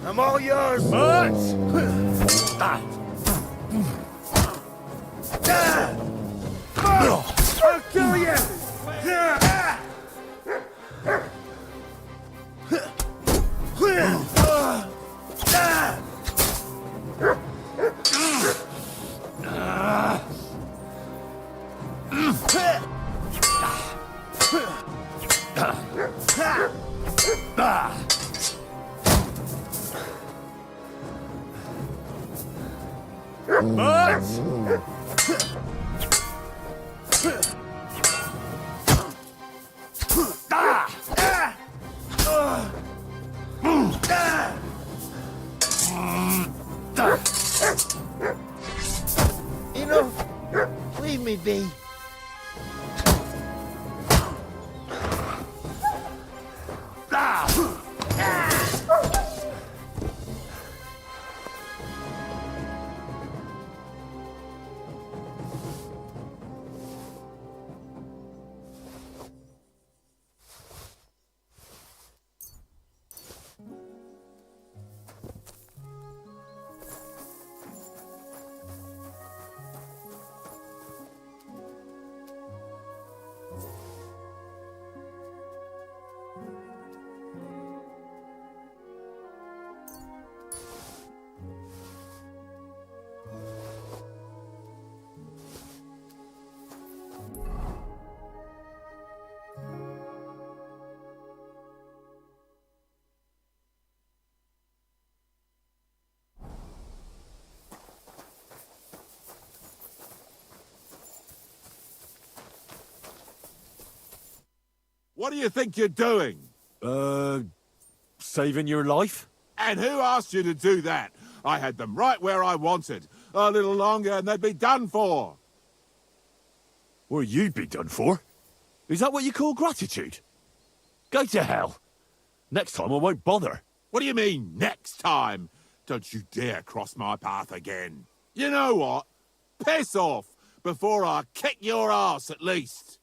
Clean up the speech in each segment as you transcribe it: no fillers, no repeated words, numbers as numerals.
I'm all yours. I'll kill you. You know, leave me be. What do you think you're doing? Saving your life? And who asked you to do that? I had them right where I wanted. A little longer and they'd be done for. Or you'd be done for? Is that what you call gratitude? Go to hell. Next time I won't bother. What do you mean, next time? Don't you dare cross my path again. You know what? Piss off before I kick your ass at least.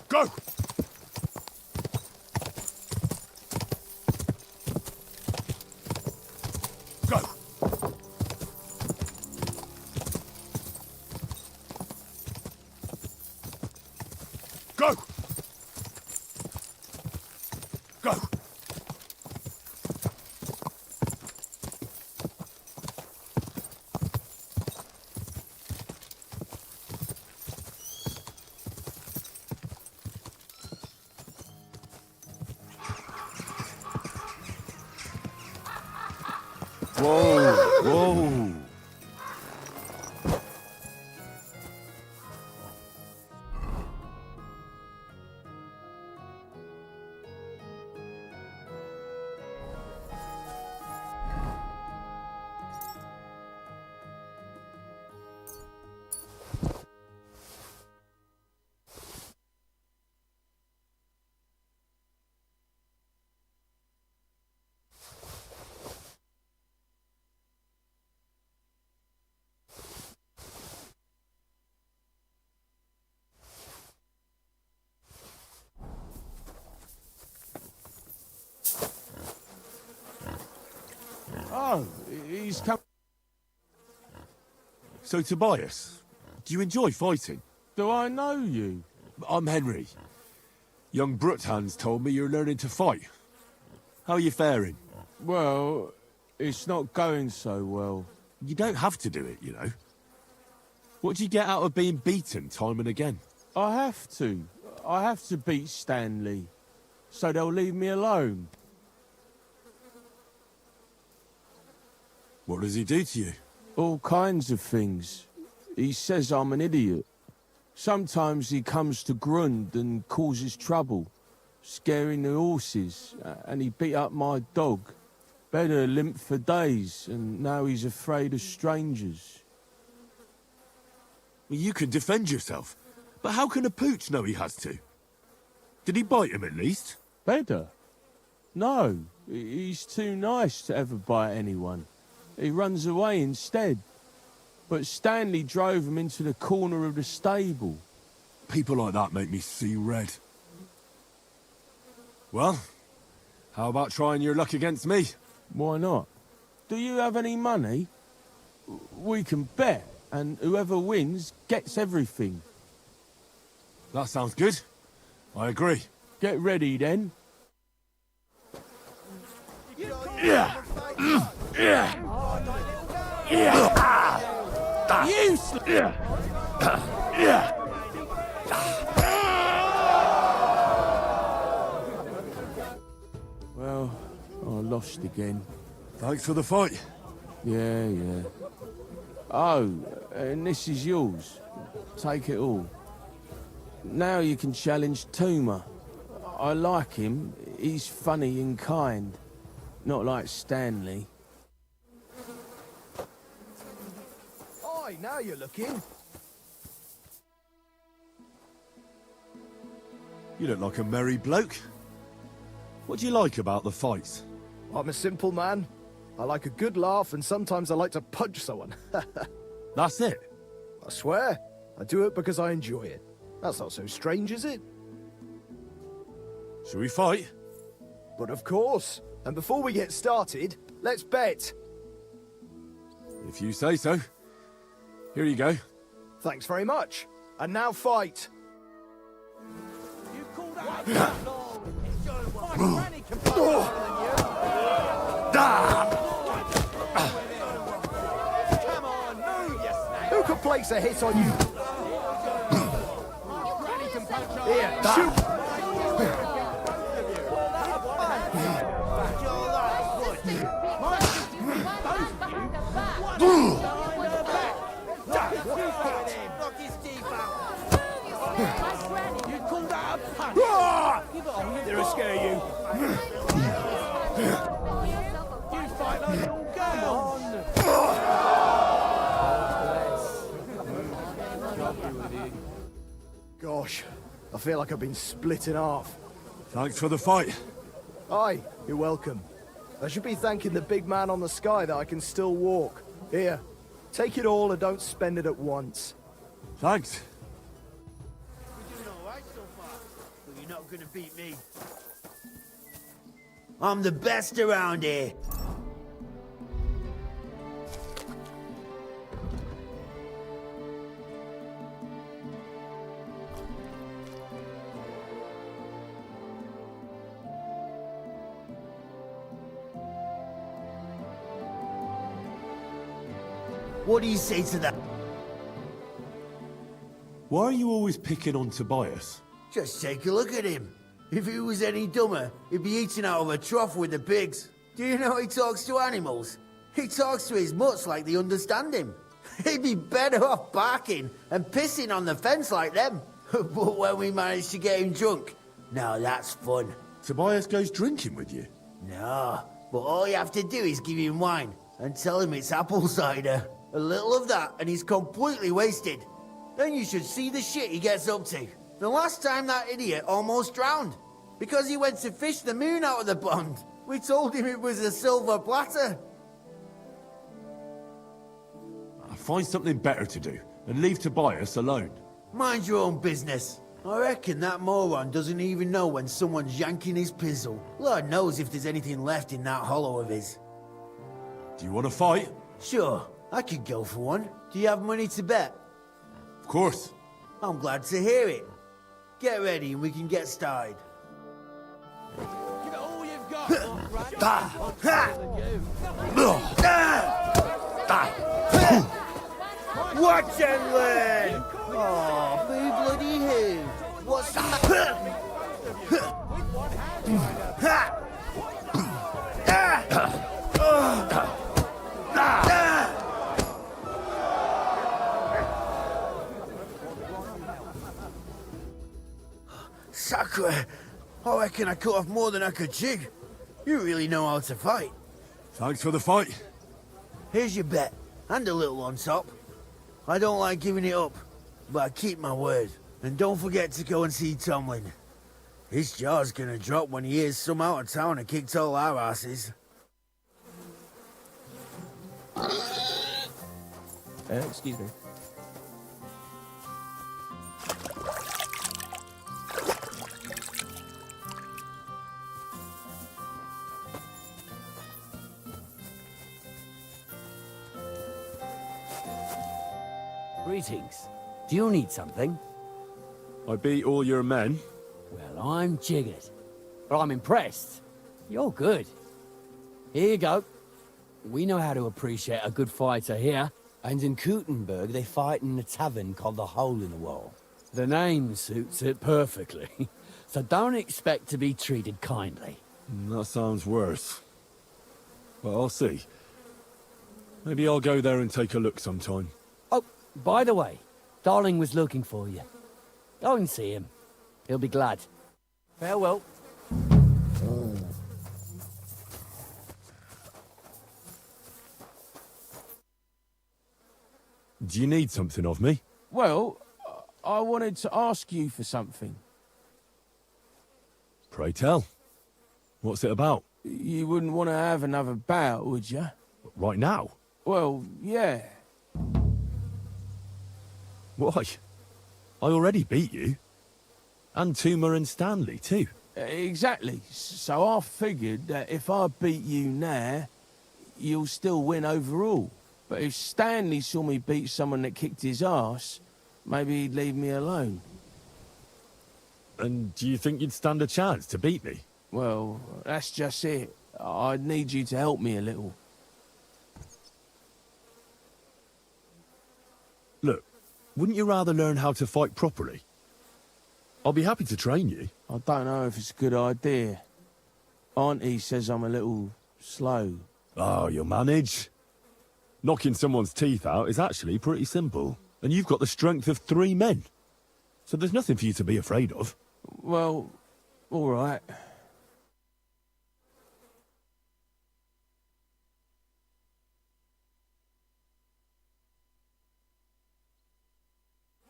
Go! Go! Go! Go! Whoa! Whoa! Oh, he's come. So, Tobias, do you enjoy fighting? Do I know you? I'm Henry. Young Bruthans told me you're learning to fight. How are you faring? Well, it's not going so well. You don't have to do it, you know. What do you get out of being beaten time and again? I have to. I have to beat Stanley, so they'll leave me alone. What does he do to you? All kinds of things. He says I'm an idiot. Sometimes he comes to Grund and causes trouble, scaring the horses, and he beat up my dog. Better limp for days, and now he's afraid of strangers. Well, you can defend yourself, but how can a pooch know he has to? Did he bite him at least? Better? No, he's too nice to ever bite anyone. He runs away instead. But Stanley drove him into the corner of the stable. People like that make me see red. Well, how about trying your luck against me? Why not? Do you have any money? We can bet, and whoever wins gets everything. That sounds good. I agree. Get ready, then. Yeah. Yeah. Useless! Yeah. Well, I lost again. Thanks for the fight. Yeah. Oh, and this is yours. Take it all. Now you can challenge Tuma. I like him. He's funny and kind. Not like Stanley. Oi, now you're looking. You look like a merry bloke. What do you like about the fights? I'm a simple man. I like a good laugh, and sometimes I like to punch someone. That's it. I swear, I do it because I enjoy it. That's not so strange, is it? Shall we fight? But of course. And before we get started, let's bet. If you say so. Here you go. Thanks very much. And now fight. You call that my granny can fight better than you. Come on, move, you snake. Who could place a hit on you? Granny can punch up. Here, shoot! Knock his teeth out. You call that a punch? Give it on, They'll scare you. You fight like little girls. Gosh, I feel like I've been split in half. Thanks for the fight. Aye, you're welcome. I should be thanking the big man on the sky that I can still walk. Here, take it all and don't spend it at once. Thanks. You're doing all right so far, but you're not gonna beat me. I'm the best around here. What do you say to that? Why are you always picking on Tobias? Just take a look at him. If he was any dumber, he'd be eating out of a trough with the pigs. Do you know he talks to animals? He talks to his mutts like they understand him. He'd be better off barking and pissing on the fence like them. But when we managed to get him drunk, now that's fun. Tobias goes drinking with you? No, but all you have to do is give him wine and tell him it's apple cider. A little of that and he's completely wasted. Then you should see the shit he gets up to. The last time that idiot almost drowned because he went to fish the moon out of the pond. We told him it was a silver platter. Find something better to do and leave Tobias alone. Mind your own business. I reckon that moron doesn't even know when someone's yanking his pizzle. Lord knows if there's anything left in that hollow of his. Do you want to fight? Sure, I could go for one. Do you have money to bet? Of course. I'm glad to hear it. Get ready and we can get started. Give it all you've got. Watch and learn! Oh, boo bloody who? What's the matter? Sacre! I reckon I cut off more than I could chew. You really know how to fight. Thanks for the fight. Here's your bet, and a little on top. I don't like giving it up, but I keep my word. And don't forget to go and see Tomlin. His jaw's gonna drop when he hears some out of town and kicked all our asses. Excuse me. Greetings. Do you need something? I beat all your men. Well, I'm jiggered. But I'm impressed. You're good. Here you go. We know how to appreciate a good fighter here. And in Kuttenberg, they fight in a tavern called the Hole in the Wall. The name suits it perfectly. So don't expect to be treated kindly. That sounds worse. Well, I'll see. Maybe I'll go there and take a look sometime. Oh, by the way, Darling was looking for you. Go and see him. He'll be glad. Farewell. Do you need something of me? Well, I wanted to ask you for something. Pray tell. What's it about? You wouldn't want to have another bout, would you? Right now? Well, yeah. Why? I already beat you. And Toomer and Stanley, too. Exactly. So I figured that if I beat you now, you'll still win overall. But if Stanley saw me beat someone that kicked his ass, maybe he'd leave me alone. And do you think you'd stand a chance to beat me? Well, that's just it. I'd need you to help me a little. Look, wouldn't you rather learn how to fight properly? I'll be happy to train you. I don't know if it's a good idea. Auntie says I'm a little slow. Oh, you'll manage. Knocking someone's teeth out is actually pretty simple. And you've got the strength of 3 men. So there's nothing for you to be afraid of. Well, all right.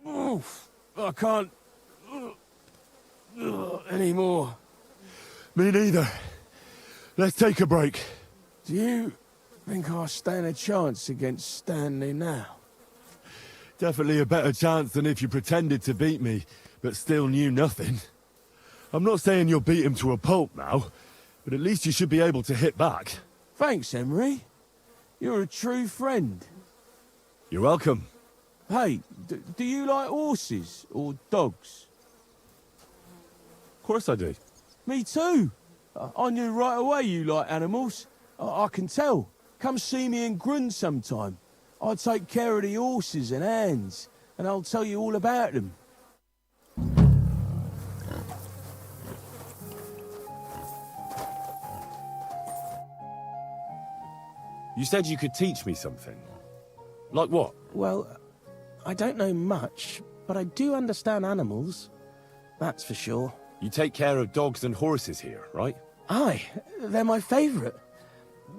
Oof, I can't anymore. Me neither. Let's take a break. Do you think I stand a chance against Stanley now? Definitely a better chance than if you pretended to beat me, but still knew nothing. I'm not saying you'll beat him to a pulp now, but at least you should be able to hit back. Thanks, Emery. You're a true friend. You're welcome. Hey, do you like horses or dogs? Of course I do. Me too. I knew right away you like animals. I can tell. Come see me in Grund sometime. I take care of the horses and hands, and I'll tell you all about them. You said you could teach me something. Like what? Well, I don't know much, but I do understand animals. That's for sure. You take care of dogs and horses here, right? Aye, they're my favourite.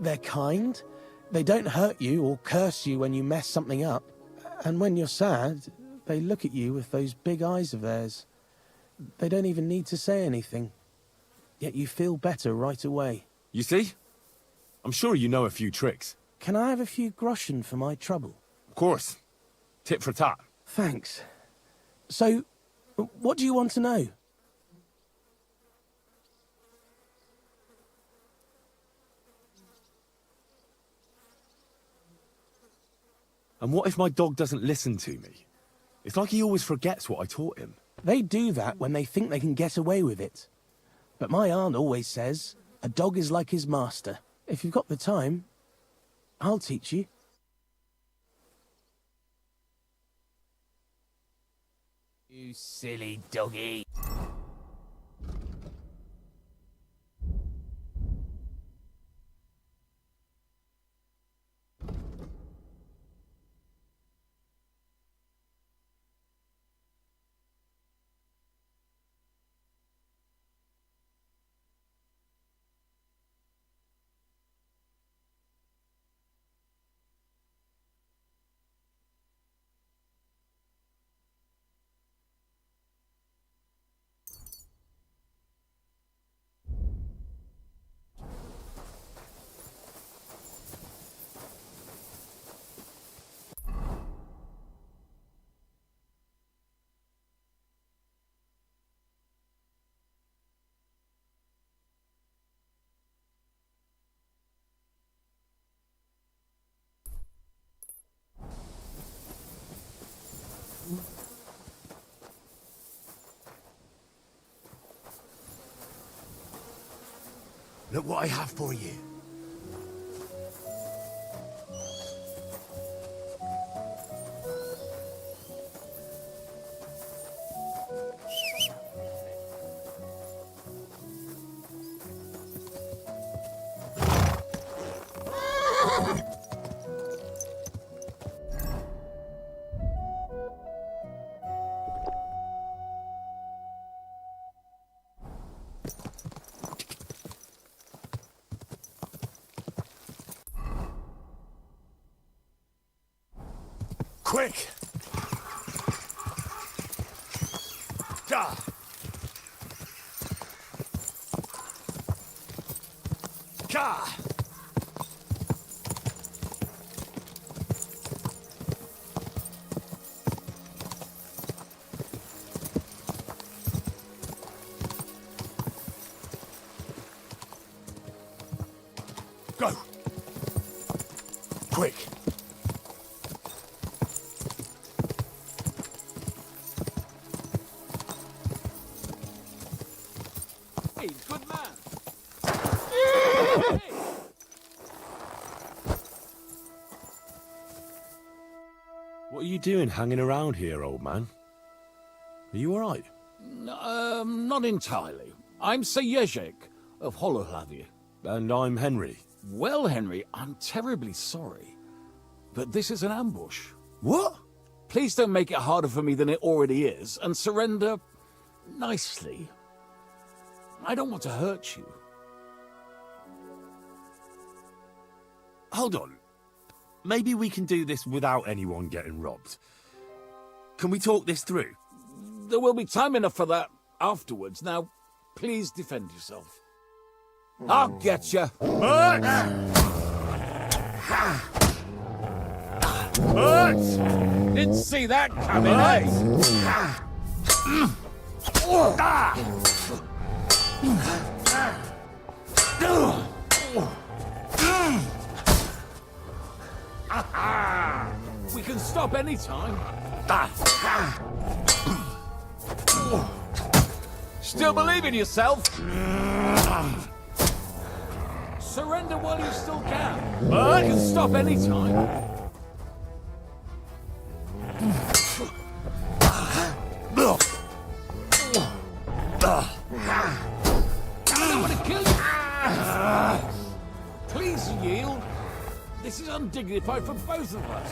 They're kind. They don't hurt you or curse you when you mess something up. And when you're sad, they look at you with those big eyes of theirs. They don't even need to say anything. Yet you feel better right away. You see? I'm sure you know a few tricks. Can I have a few groschen for my trouble? Of course. Tit for tat. Thanks. So, what do you want to know? And what if my dog doesn't listen to me? It's like he always forgets what I taught him. They do that when they think they can get away with it. But my aunt always says, A dog is like his master. If you've got the time, I'll teach you. You silly doggy. Look what I have for you. Quick! Gah! Gah! Go! Quick! Hey, good man. What are you doing hanging around here, old man? Are you alright? Not entirely. I'm Sir Ježek of Holohlavie. And I'm Henry. Well, Henry, I'm terribly sorry, but this is an ambush. What? Please don't make it harder for me than it already is, and surrender nicely. I don't want to hurt you. Hold on. Maybe we can do this without anyone getting robbed. Can we talk this through? There will be time enough for that afterwards. Now, please defend yourself. I'll get you. Didn't see that coming, eh? We can stop any time. Still believe in yourself? Surrender while you still can. We can stop any time. I don't want to kill you. Please yield. This is undignified for both of us.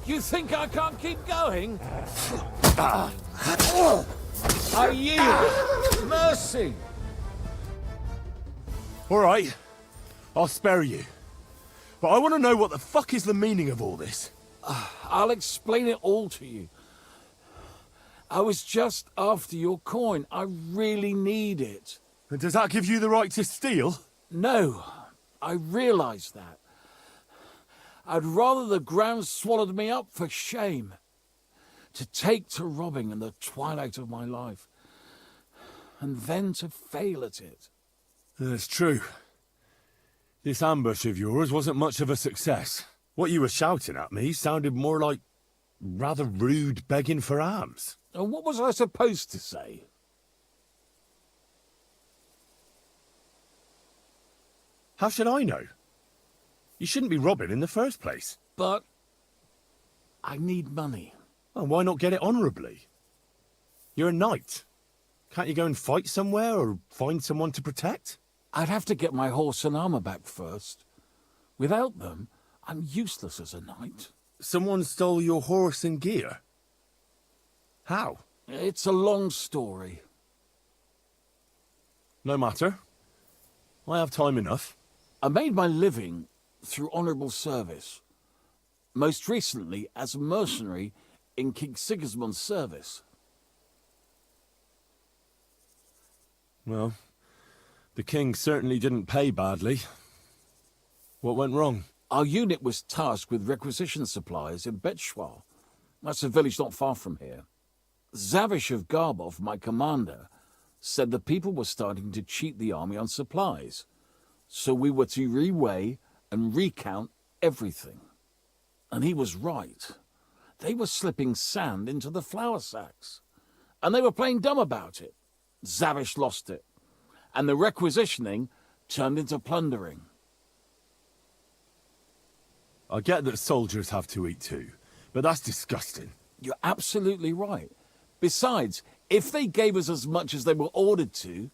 You think I can't keep going? I yield. Mercy. Alright. I'll spare you. But I want to know what the fuck is the meaning of all this. I'll explain it all to you. I was just after your coin. I really need it. And does that give you the right to steal? No, I realise that. I'd rather the ground swallowed me up for shame. To take to robbing in the twilight of my life. And then to fail at it. That's true. This ambush of yours wasn't much of a success. What you were shouting at me sounded more like rather rude begging for alms. And what was I supposed to say? How should I know? You shouldn't be robbing in the first place. But I need money. Well, why not get it honourably? You're a knight. Can't you go and fight somewhere or find someone to protect? I'd have to get my horse and armor back first. Without them, I'm useless as a knight. Someone stole your horse and gear? How? It's a long story. No matter. I have time enough. I made my living through honourable service. Most recently as a mercenary in King Sigismund's service. Well, the king certainly didn't pay badly. What went wrong? Our unit was tasked with requisition supplies in Betschwar. That's a village not far from here. Zavish of Garbov, my commander, said the people were starting to cheat the army on supplies. So we were to reweigh and recount everything. And he was right. They were slipping sand into the flour sacks. And they were playing dumb about it. Zavish lost it. And the requisitioning turned into plundering. I get that soldiers have to eat too, but that's disgusting. You're absolutely right. Besides, if they gave us as much as they were ordered to,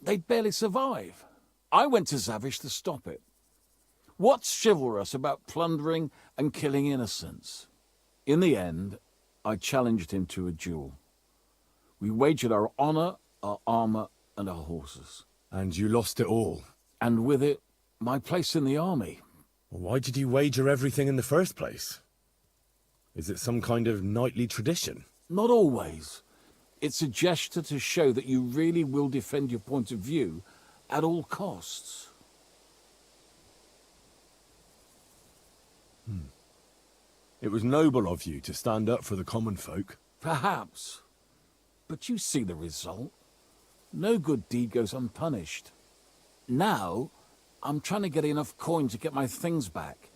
they'd barely survive. I went to Zavish to stop it. What's chivalrous about plundering and killing innocents? In the end, I challenged him to a duel. We wagered our honor, our armor, and our horses. And you lost it all? And with it, my place in the army. Why did you wager everything in the first place? Is it some kind of knightly tradition? Not always. It's a gesture to show that you really will defend your point of view at all costs. It was noble of you to stand up for the common folk. Perhaps. But you see the result. No good deed goes unpunished. Now, I'm trying to get enough coin to get my things back.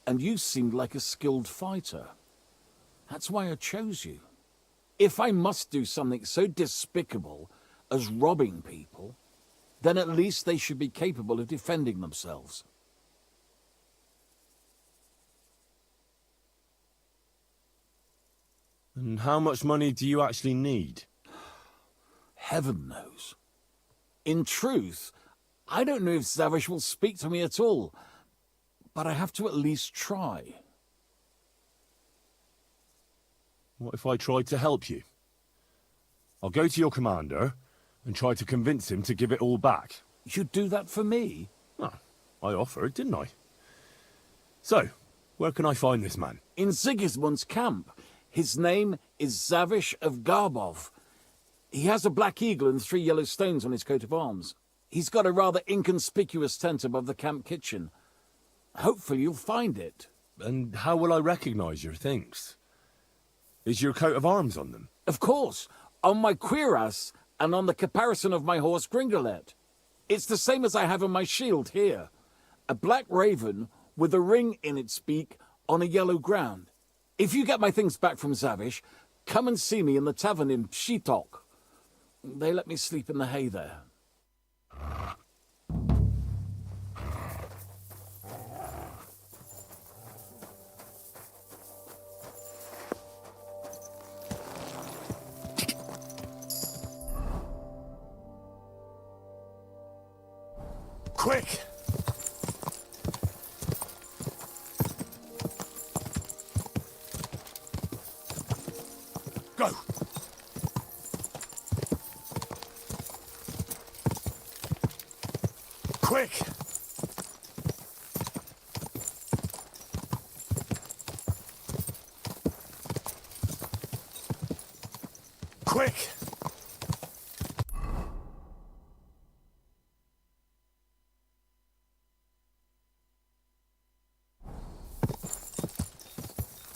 And you seemed like a skilled fighter. That's why I chose you. If I must do something so despicable as robbing people, then at least they should be capable of defending themselves. And how much money do you actually need? Heaven knows. In truth, I don't know if Zavish will speak to me at all, but I have to at least try. What if I tried to help you? I'll go to your commander and try to convince him to give it all back. You'd do that for me? Oh, I offered, didn't I? So, where can I find this man? In Sigismund's camp. His name is Zavish of Garbov. He has a black eagle and 3 yellow stones on his coat of arms. He's got a rather inconspicuous tent above the camp kitchen. Hopefully you'll find it. And how will I recognize your things? Is your coat of arms on them? Of course, on my cuirass and on the caparison of my horse Gringolet. It's the same as I have on my shield here. A black raven with a ring in its beak on a yellow ground. If you get my things back from Zavish, come and see me in the tavern in Pshitok. They let me sleep in the hay there. Quick! Go! Quick! Quick!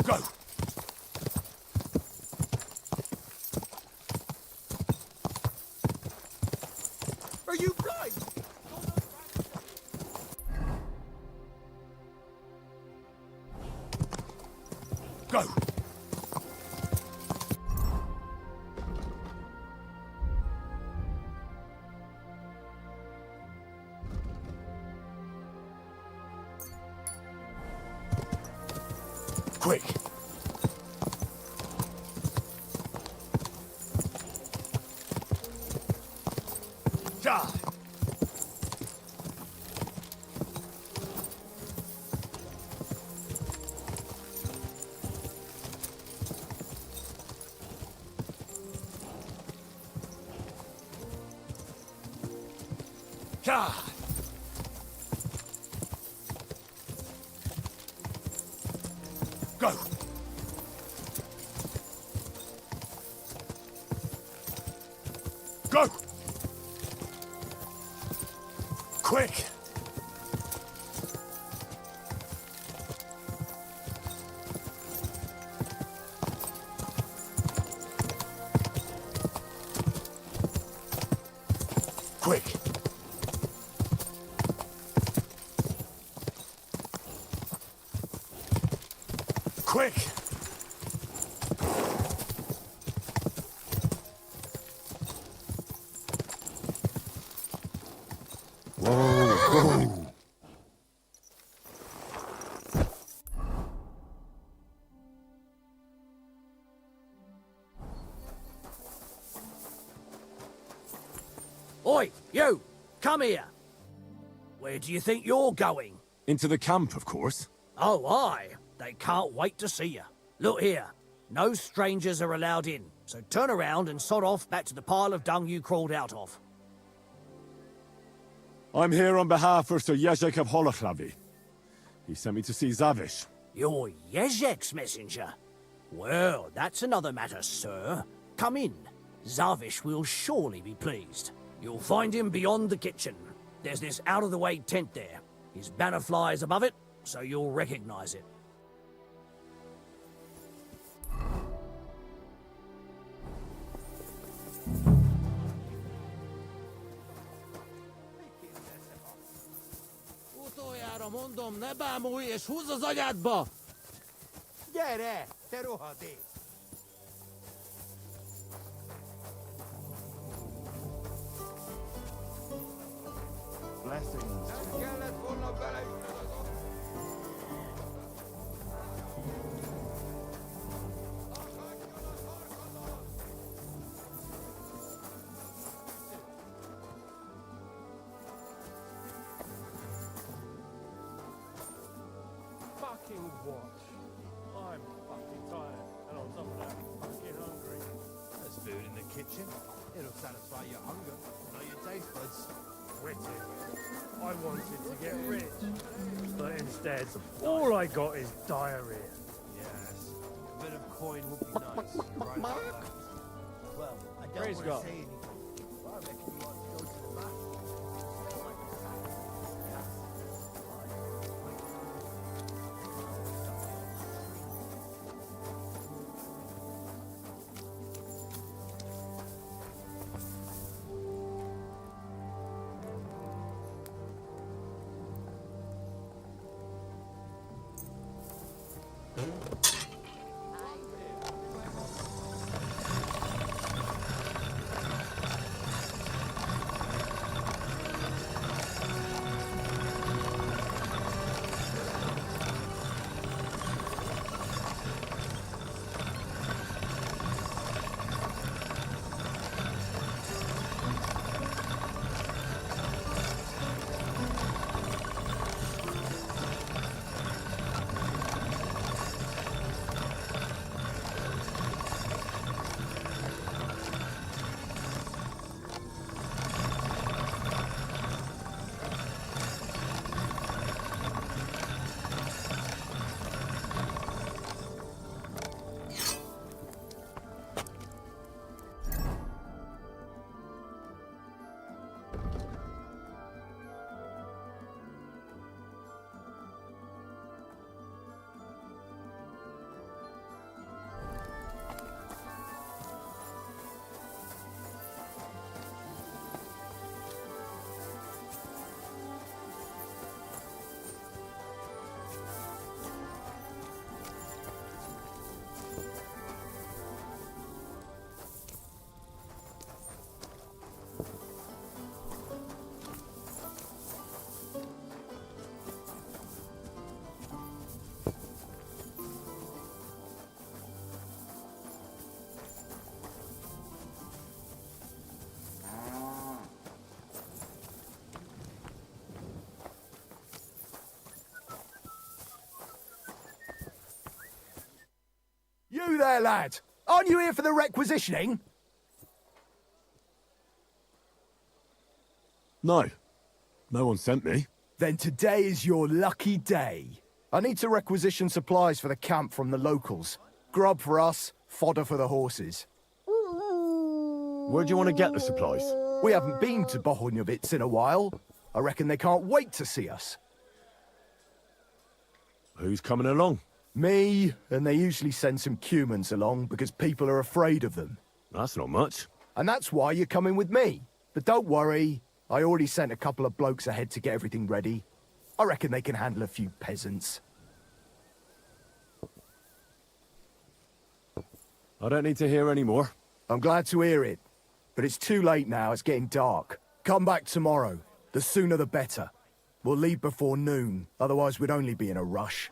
Go! Are you blind? Die! God! Go! Go! Quick! Quick! Quick! Whoa! Oi, you! Come here! Where do you think you're going? Into the camp, of course. Oh, aye. They can't wait to see you. Look here. No strangers are allowed in, so turn around and sod off back to the pile of dung you crawled out of. I'm here on behalf of Sir Jezek of Holoclavi. He sent me to see Zavish. You're Jezek's messenger? Well, that's another matter, sir. Come in. Zavish will surely be pleased. You'll find him beyond the kitchen. There's this out-of-the-way tent there. His banner flies above it, so you'll recognize it. Utoljára mondom, ne bámulj és húzz az agyádba! Gyere, te rohadék! Blessings. Nem kellett volna beleütnöd az Fucking watch. I'm fucking tired, and on top of that, fucking hungry. There's food in the kitchen. It'll satisfy your hunger, not your taste buds. Wicked. I wanted to get rich, but instead, all I got is diarrhea. Yes, a bit of coin would be nice. Right about that. Well, I don't Praise want to God. say anything, but I reckon you ought to go to the bathroom. You there, lad! Aren't you here for the requisitioning? No. No one sent me. Then today is your lucky day. I need to requisition supplies for the camp from the locals. Grub for us, fodder for the horses. Where do you want to get the supplies? We haven't been to Bohunjovitz in a while. I reckon they can't wait to see us. Who's coming along? Me, and they usually send some humans along because people are afraid of them. That's not much. And that's why you're coming with me. But don't worry, I already sent a couple of blokes ahead to get everything ready. I reckon they can handle a few peasants. I don't need to hear any more. I'm glad to hear it. But it's too late now, it's getting dark. Come back tomorrow. The sooner the better. We'll leave before noon, otherwise we'd only be in a rush.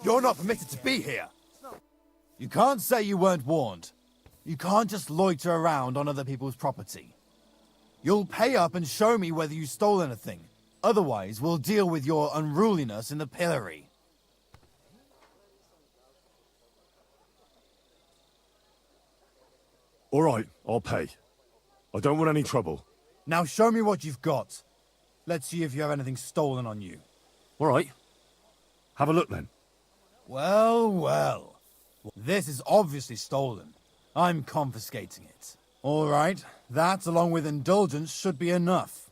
You're not permitted to be here. You can't say you weren't warned. You can't just loiter around on other people's property. You'll pay up and show me whether you stole anything. Otherwise, we'll deal with your unruliness in the pillory. All right, I'll pay. I don't want any trouble. Now show me what you've got. Let's see if you have anything stolen on you. All right. Have a look then. Well, well. This is obviously stolen. I'm confiscating it. All right, that along with indulgence should be enough.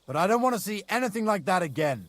But I don't want to see anything like that again.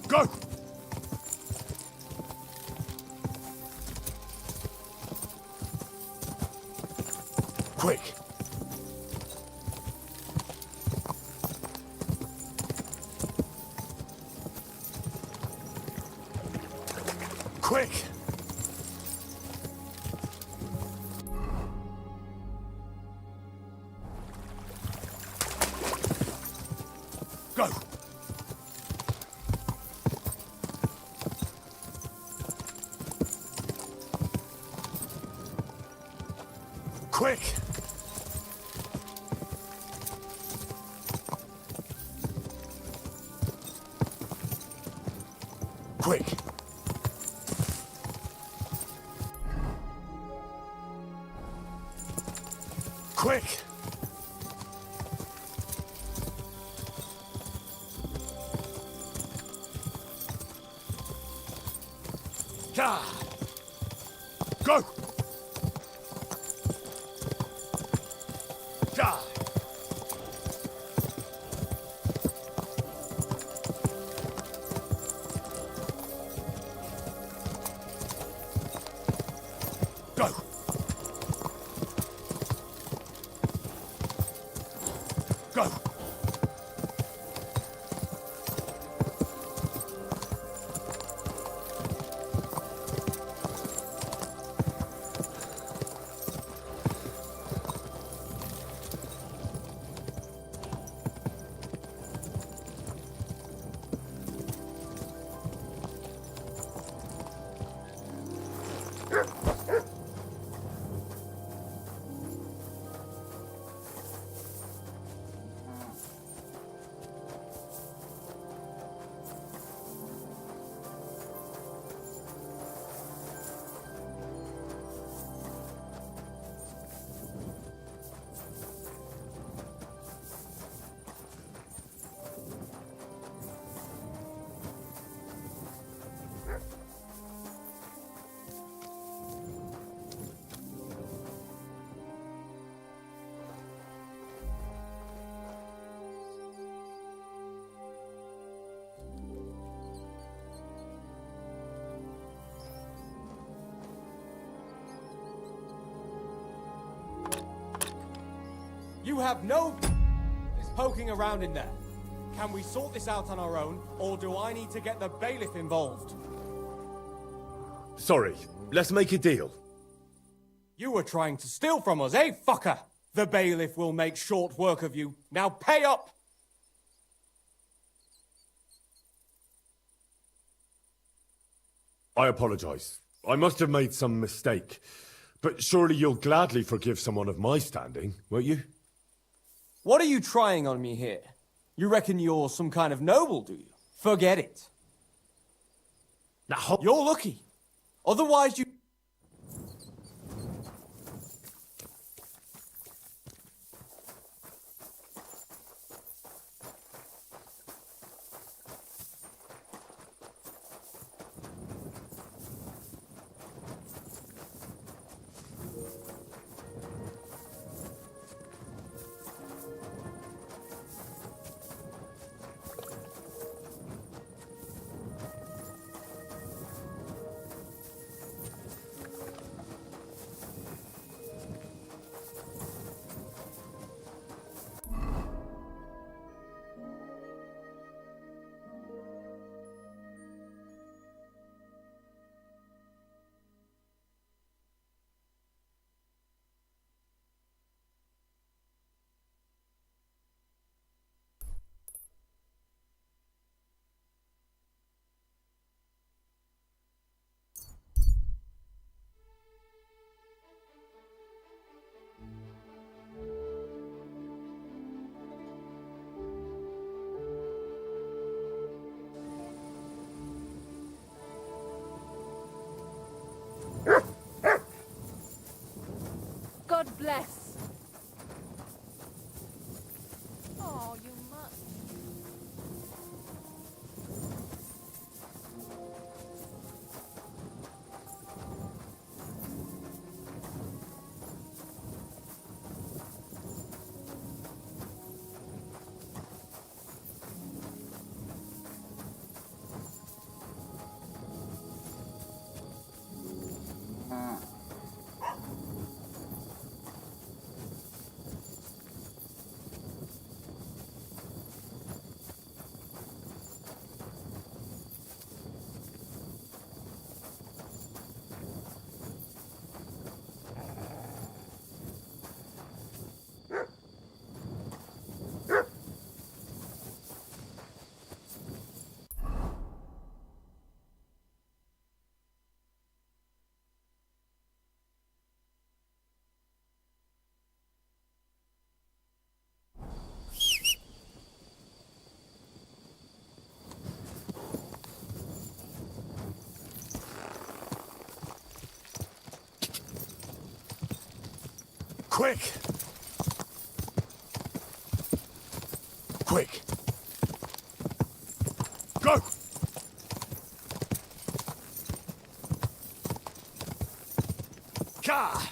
Go! Quick! Quick! Quick! Quick! Quick! Go! Go! Go! You have no business poking around in there. Can we sort this out on our own, or do I need to get the bailiff involved? Sorry, let's make a deal. You were trying to steal from us, eh, fucker? The bailiff will make short work of you. Now pay up! I apologize. I must have made some mistake. But surely you'll gladly forgive someone of my standing, won't you? What are you trying on me here? You reckon you're some kind of noble, do you? Forget it. Now, you're lucky. Otherwise you... God bless. Oh, you must. Quick! Quick! Go! Car!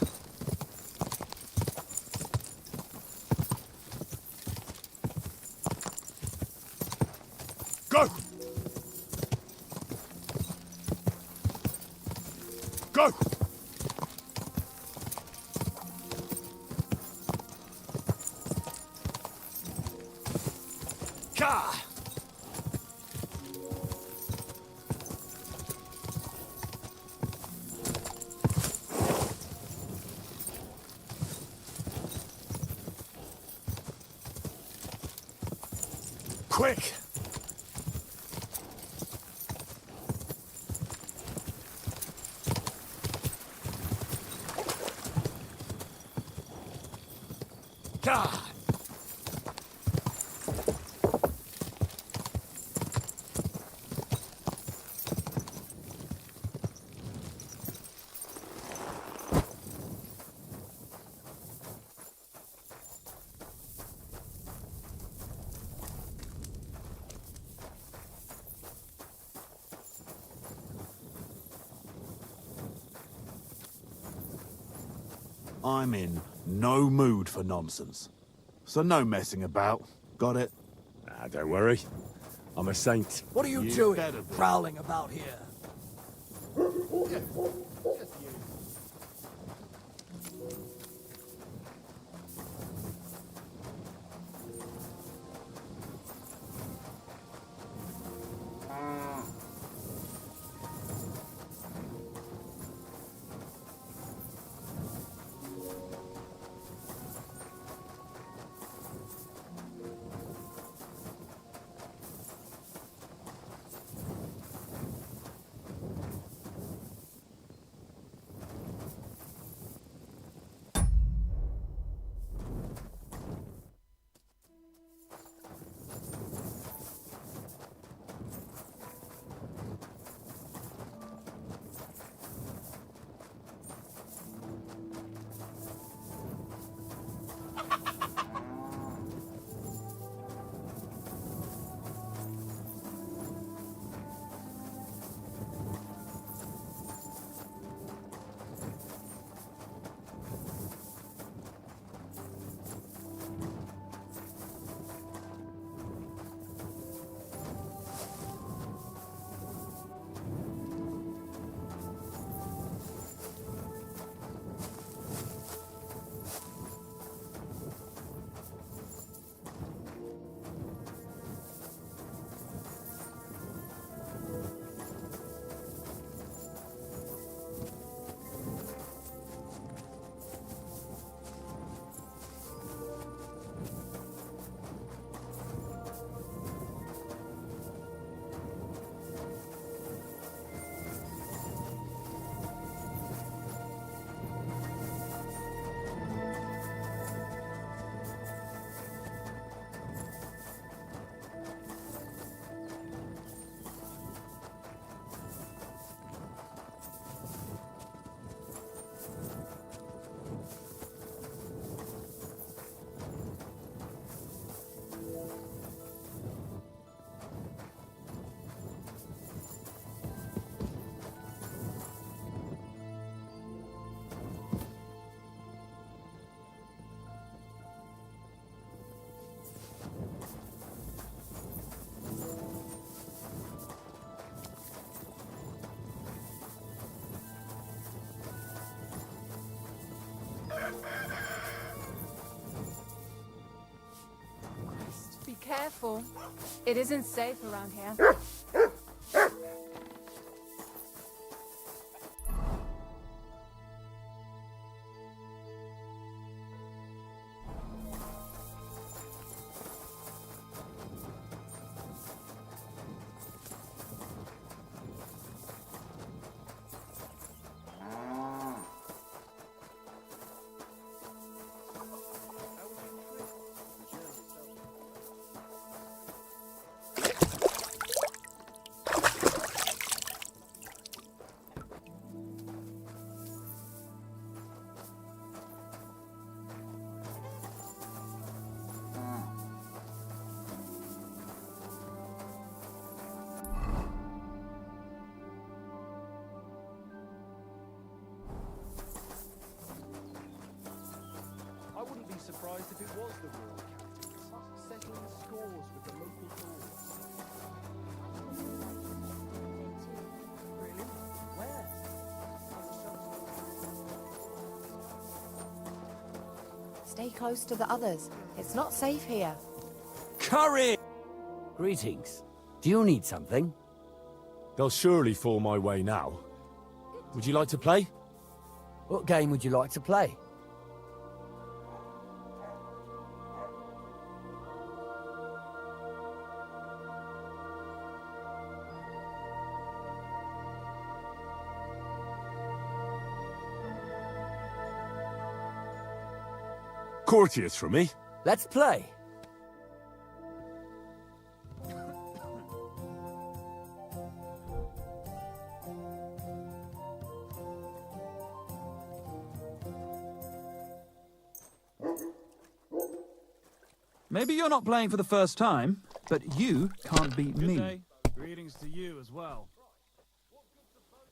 Go! Go! Car! Quick! God! I'm in no mood for nonsense. So no messing about. Got it? Ah, don't worry. I'm a saint. What are you You doing, better be. prowling about here? Be careful. It isn't safe around here. wouldn't be surprised if it was the royal captains, settling scores with the local lords. Really? Where? Stay close to the others. It's not safe here. Courage! Greetings. Do you need something? They'll surely fall my way now. Would you like to play? What game would you like to play? Courteous from me. Let's play. Maybe you're not playing for the first time, but you can't beat Good me. day. Greetings to you as well.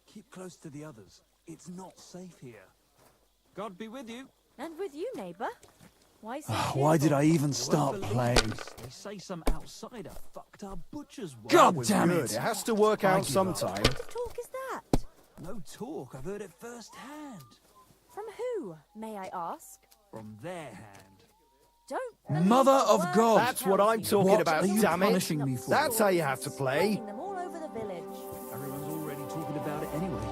Keep close to the others. It's not safe here. God be with you. And with you, neighbor. Why so Why did I even You start won't believe playing? this. They say some outsider fucked our butcher's wife. That God was damn good. it! It has to work I out give up. sometime. talk is that? No talk. I've heard it firsthand. From who, may I ask? From their hand. Don't believe Mother a of word God! he That's what tells I'm you. talking What about, are you damn it. punishing me for? That's how you have to play. Spreading them all over the village. Everyone's already talking about it anyway.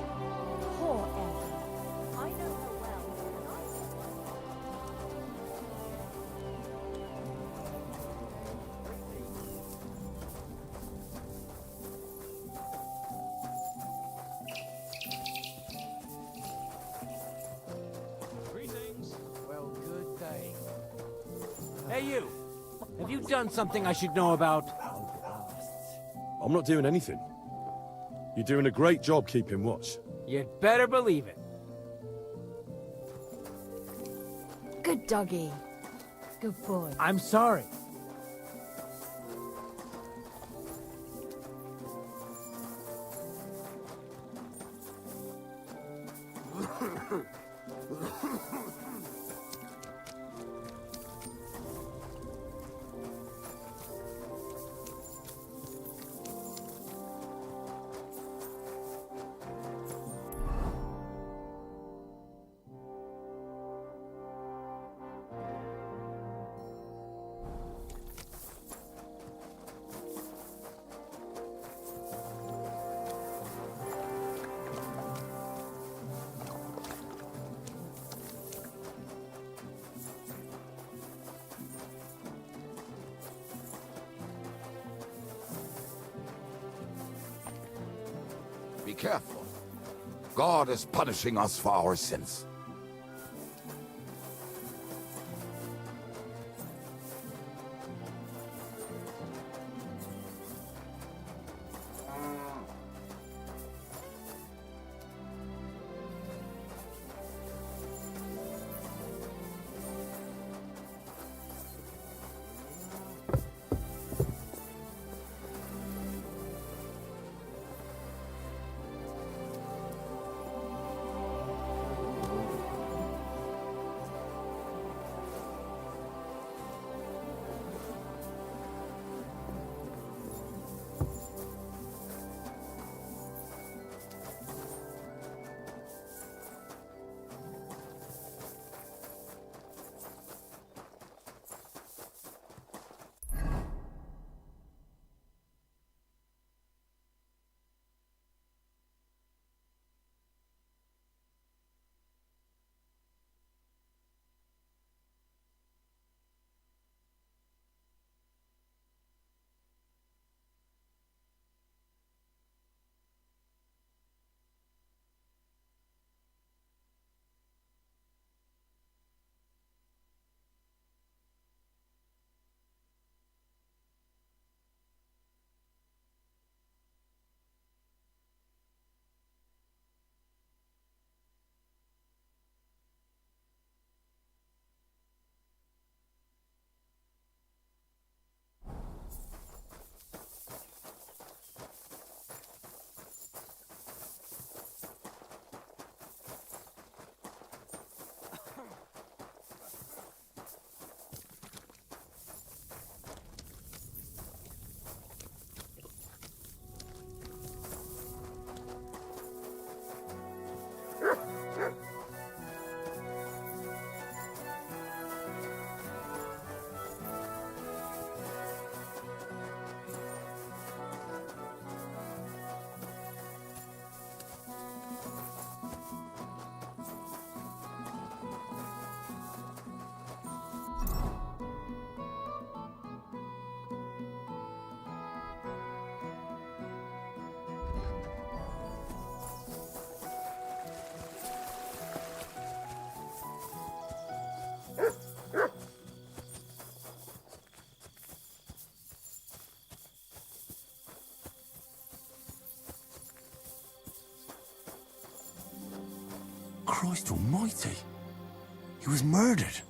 Poor Emma. I know her well, and I Greetings. Well, good day. Hey, you! Have you done something I should know about? I'm not doing anything. You're doing a great job keeping watch. You'd better believe it. Good doggy. Good boy. I'm sorry. Be careful. God is punishing us for our sins. Christ almighty. He was murdered.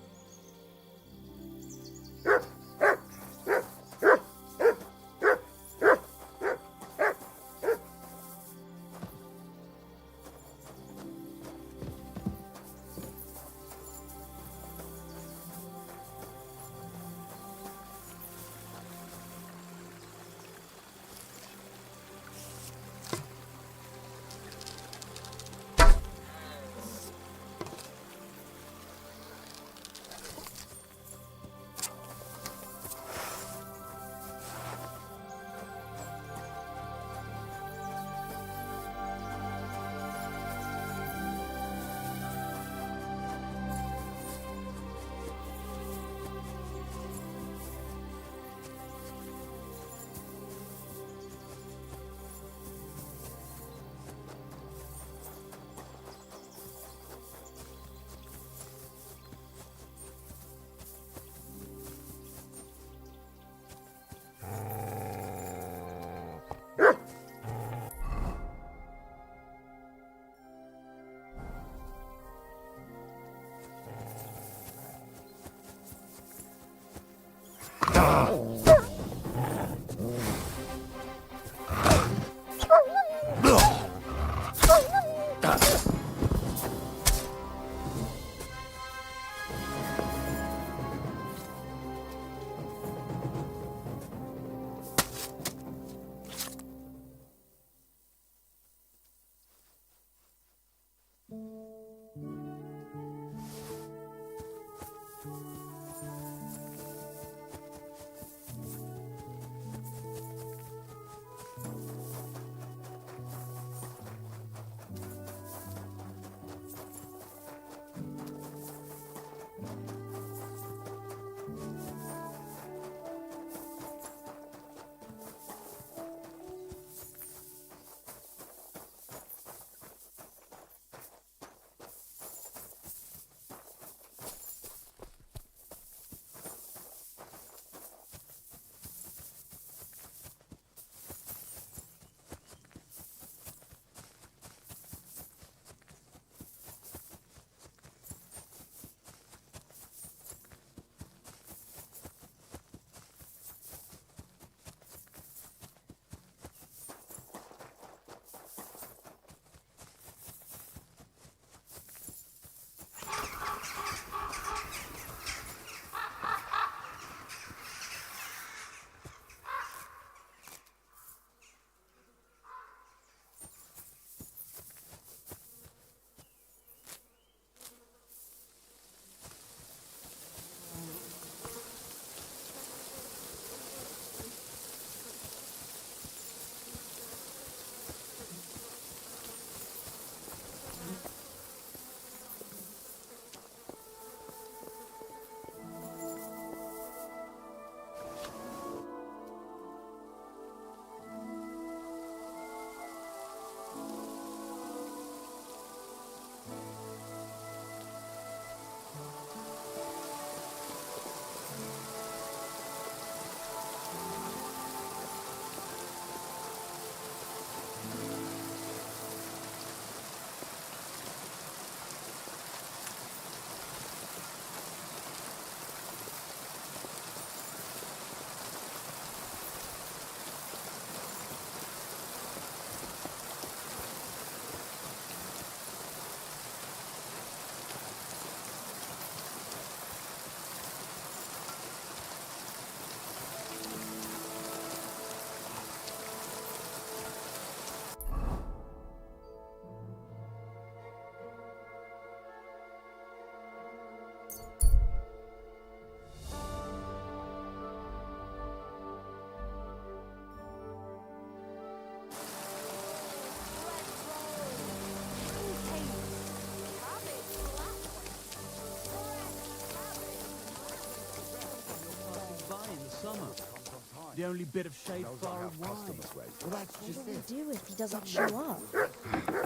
The only bit of shade far and wide. Well, that's just what do we do if he doesn't show up?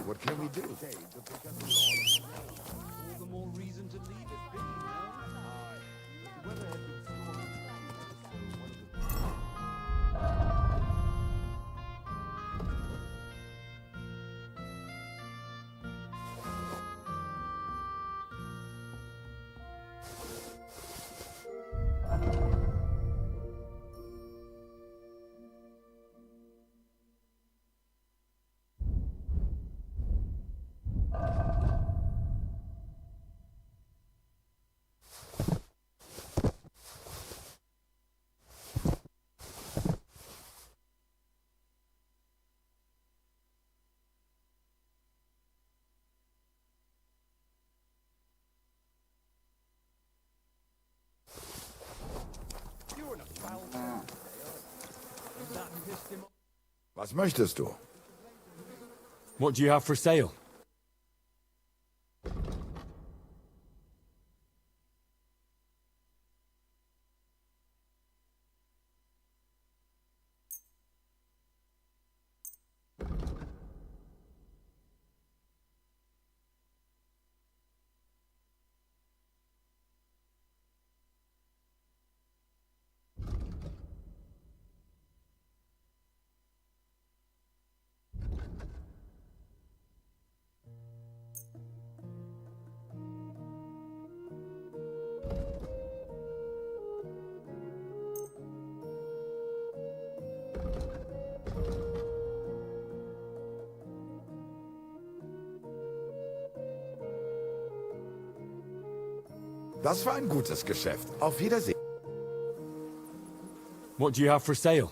What can we do? All the more reason to leave it be, no? Was möchtest du? What do you have for sale? Das war ein gutes Geschäft. Auf Wiedersehen. What do you have for sale?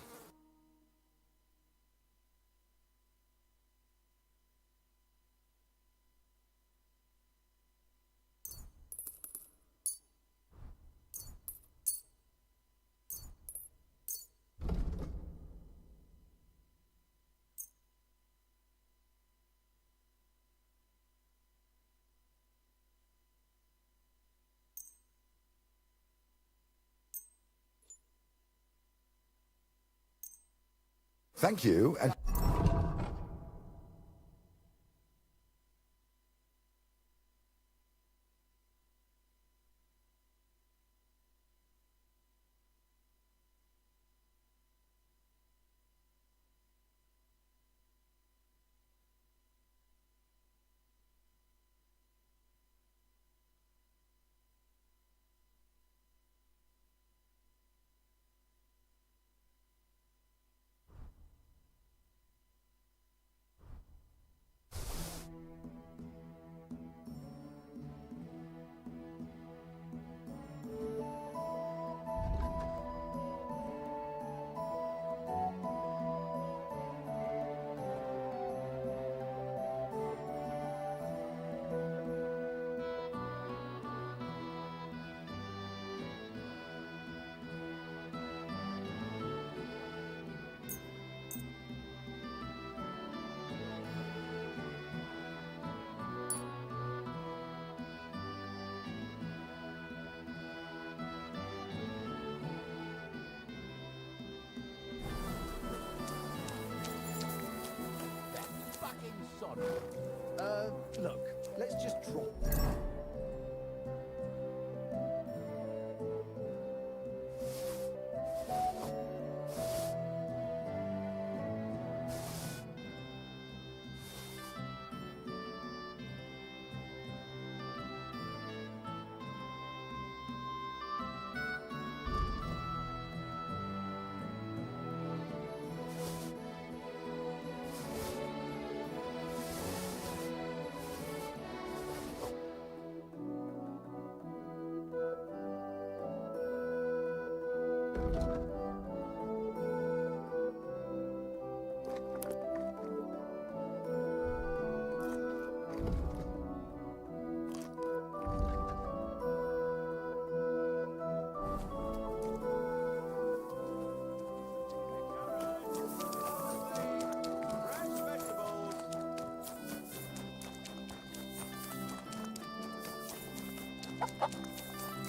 Thank you, and... Look, let's just drop.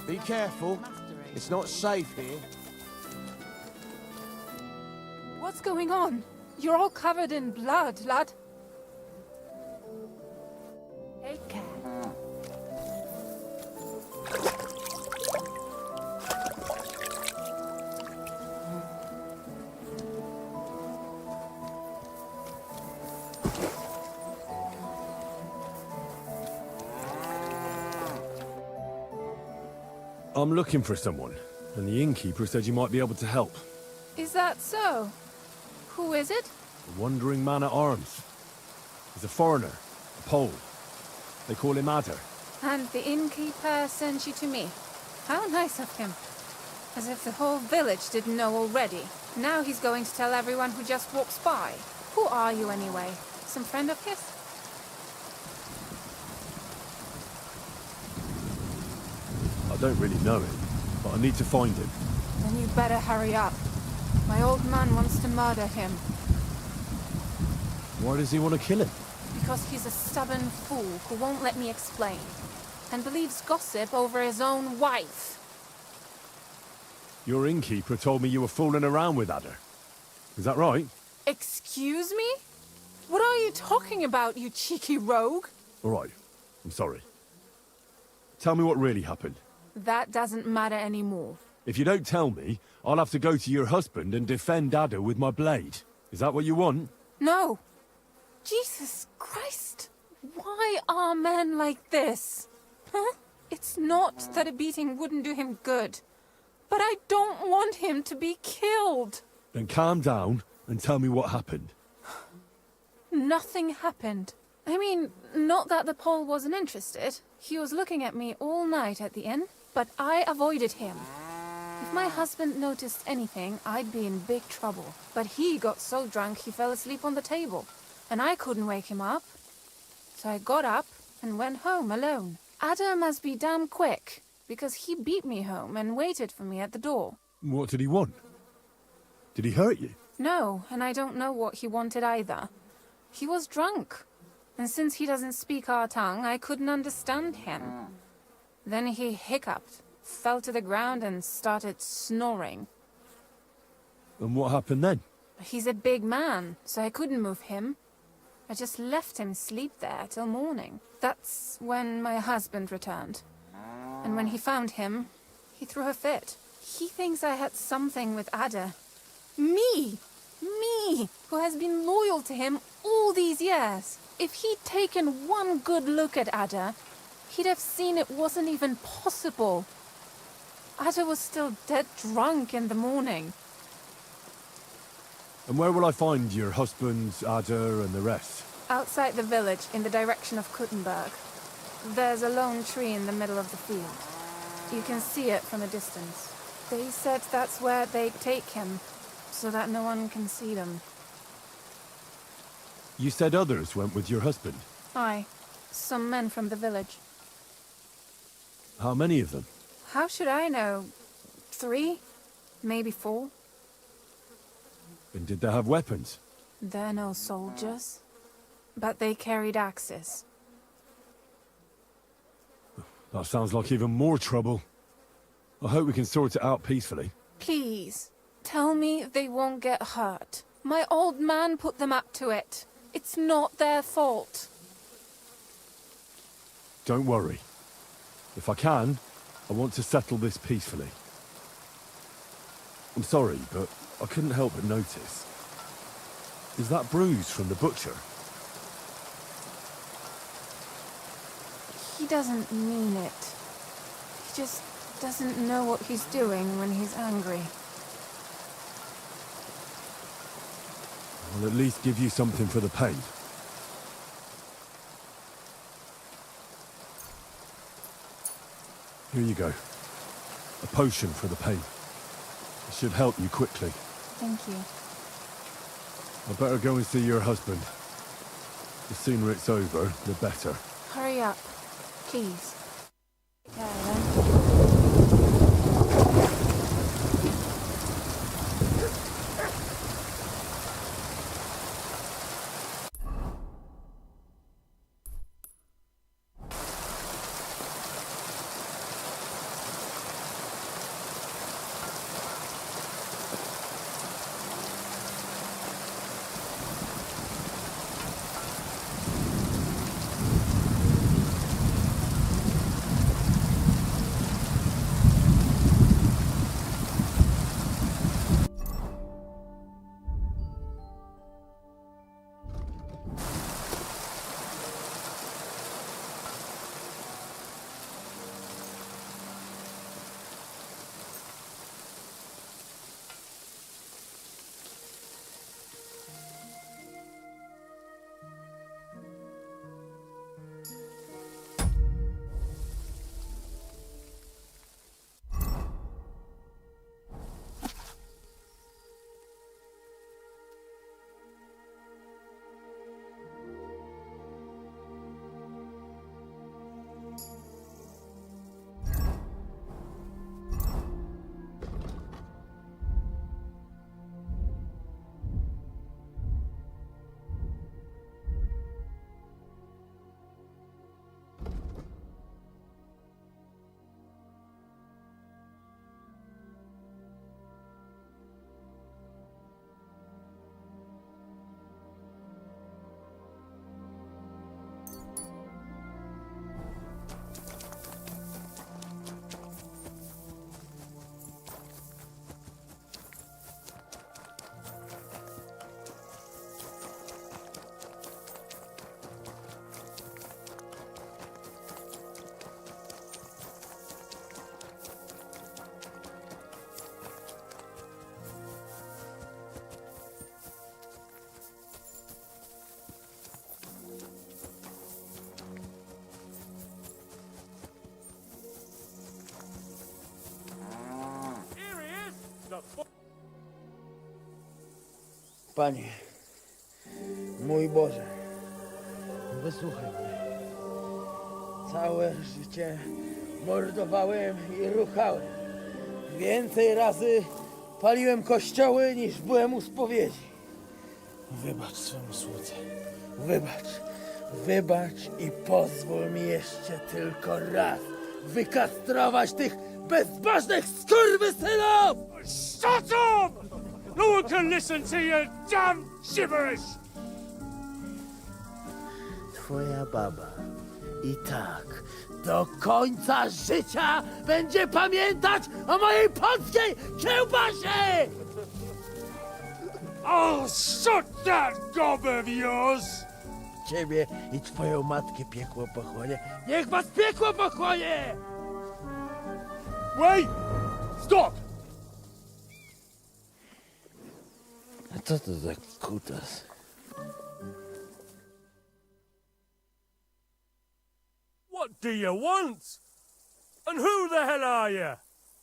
Be careful. It's not safe here. What's going on? You're all covered in blood, lad. Take care. I'm looking for someone, and the innkeeper said you might be able to help. Is that so? Who is it? A wandering man at arms. He's a foreigner, a Pole. They call him Adder. And the innkeeper sent you to me. How nice of him. As if the whole village didn't know already. Now he's going to tell everyone who just walks by. Who are you anyway? Some friend of his? I don't really know him, but I need to find him. Then you better hurry up. My old man wants to murder him. Why does he want to kill him? Because he's a stubborn fool who won't let me explain. And believes gossip over his own wife. Your innkeeper told me you were fooling around with Ada. Is that right? Excuse me? What are you talking about, you cheeky rogue? All right. I'm sorry. Tell me what really happened. That doesn't matter anymore. If you don't tell me, I'll have to go to your husband and defend Ada with my blade. Is that what you want? No. Jesus Christ. Why are men like this? Huh? It's not that a beating wouldn't do him good. But I don't want him to be killed. Then calm down and tell me what happened. Nothing happened. I mean, not that the Pole wasn't interested. He was looking at me all night at the inn, but I avoided him. If my husband noticed anything, I'd be in big trouble. But he got so drunk he fell asleep on the table, and I couldn't wake him up. So I got up and went home alone. Ada must be damn quick, because he beat me home and waited for me at the door. What did he want? Did he hurt you? No, and I don't know what he wanted either. He was drunk, and since he doesn't speak our tongue, I couldn't understand him. Then he hiccuped, fell to the ground and started snoring. And what happened then? He's a big man, so I couldn't move him. I just left him sleep there till morning. That's when my husband returned. And when he found him, he threw a fit. He thinks I had something with Ada. Me! Me! Who has been loyal to him all these years. If he'd taken one good look at Ada, he'd have seen it wasn't even possible. Ada was still dead drunk in the morning. And where will I find your husband, Ada, and the rest? Outside the village, in the direction of Kuttenberg. There's a lone tree in the middle of the field. You can see it from a distance. They said that's where they'd take him, so that no one can see them. You said others went with your husband. Aye, some men from the village. How many of them? How should I know? 3? Maybe 4? And did they have weapons? They're no soldiers, but they carried axes. That sounds like even more trouble. I hope we can sort it out peacefully. Please, tell me they won't get hurt. My old man put them up to it. It's not their fault. Don't worry. If I can, I want to settle this peacefully. I'm sorry, but I couldn't help but notice. Is that bruise from the butcher? He doesn't mean it. He just doesn't know what he's doing when he's angry. I'll at least give you something for the pain. Here you go. A potion for the pain. It should help you quickly. Thank you. I better go and see your husband. The sooner it's over, the better. Hurry up, please. Yeah, then. Panie, mój Boże, wysłuchaj mnie. Całe życie mordowałem i ruchałem. Więcej razy paliłem kościoły, niż byłem u spowiedzi. Wybacz swemu słudze. Wybacz i pozwól mi jeszcze tylko raz wykastrować tych bezbożnych skurwysynów! Shut up! No one can listen to your damn gibberish! Twoja baba i tak do końca życia będzie pamiętać o mojej polskiej kiełbasie! I'll shut that gob of yours! Ciebie i twoją matkę piekło pochłonie. Niech was piekło pochłonie! Wait! Stop! A co to za kutas? What do you want? And who the hell are you?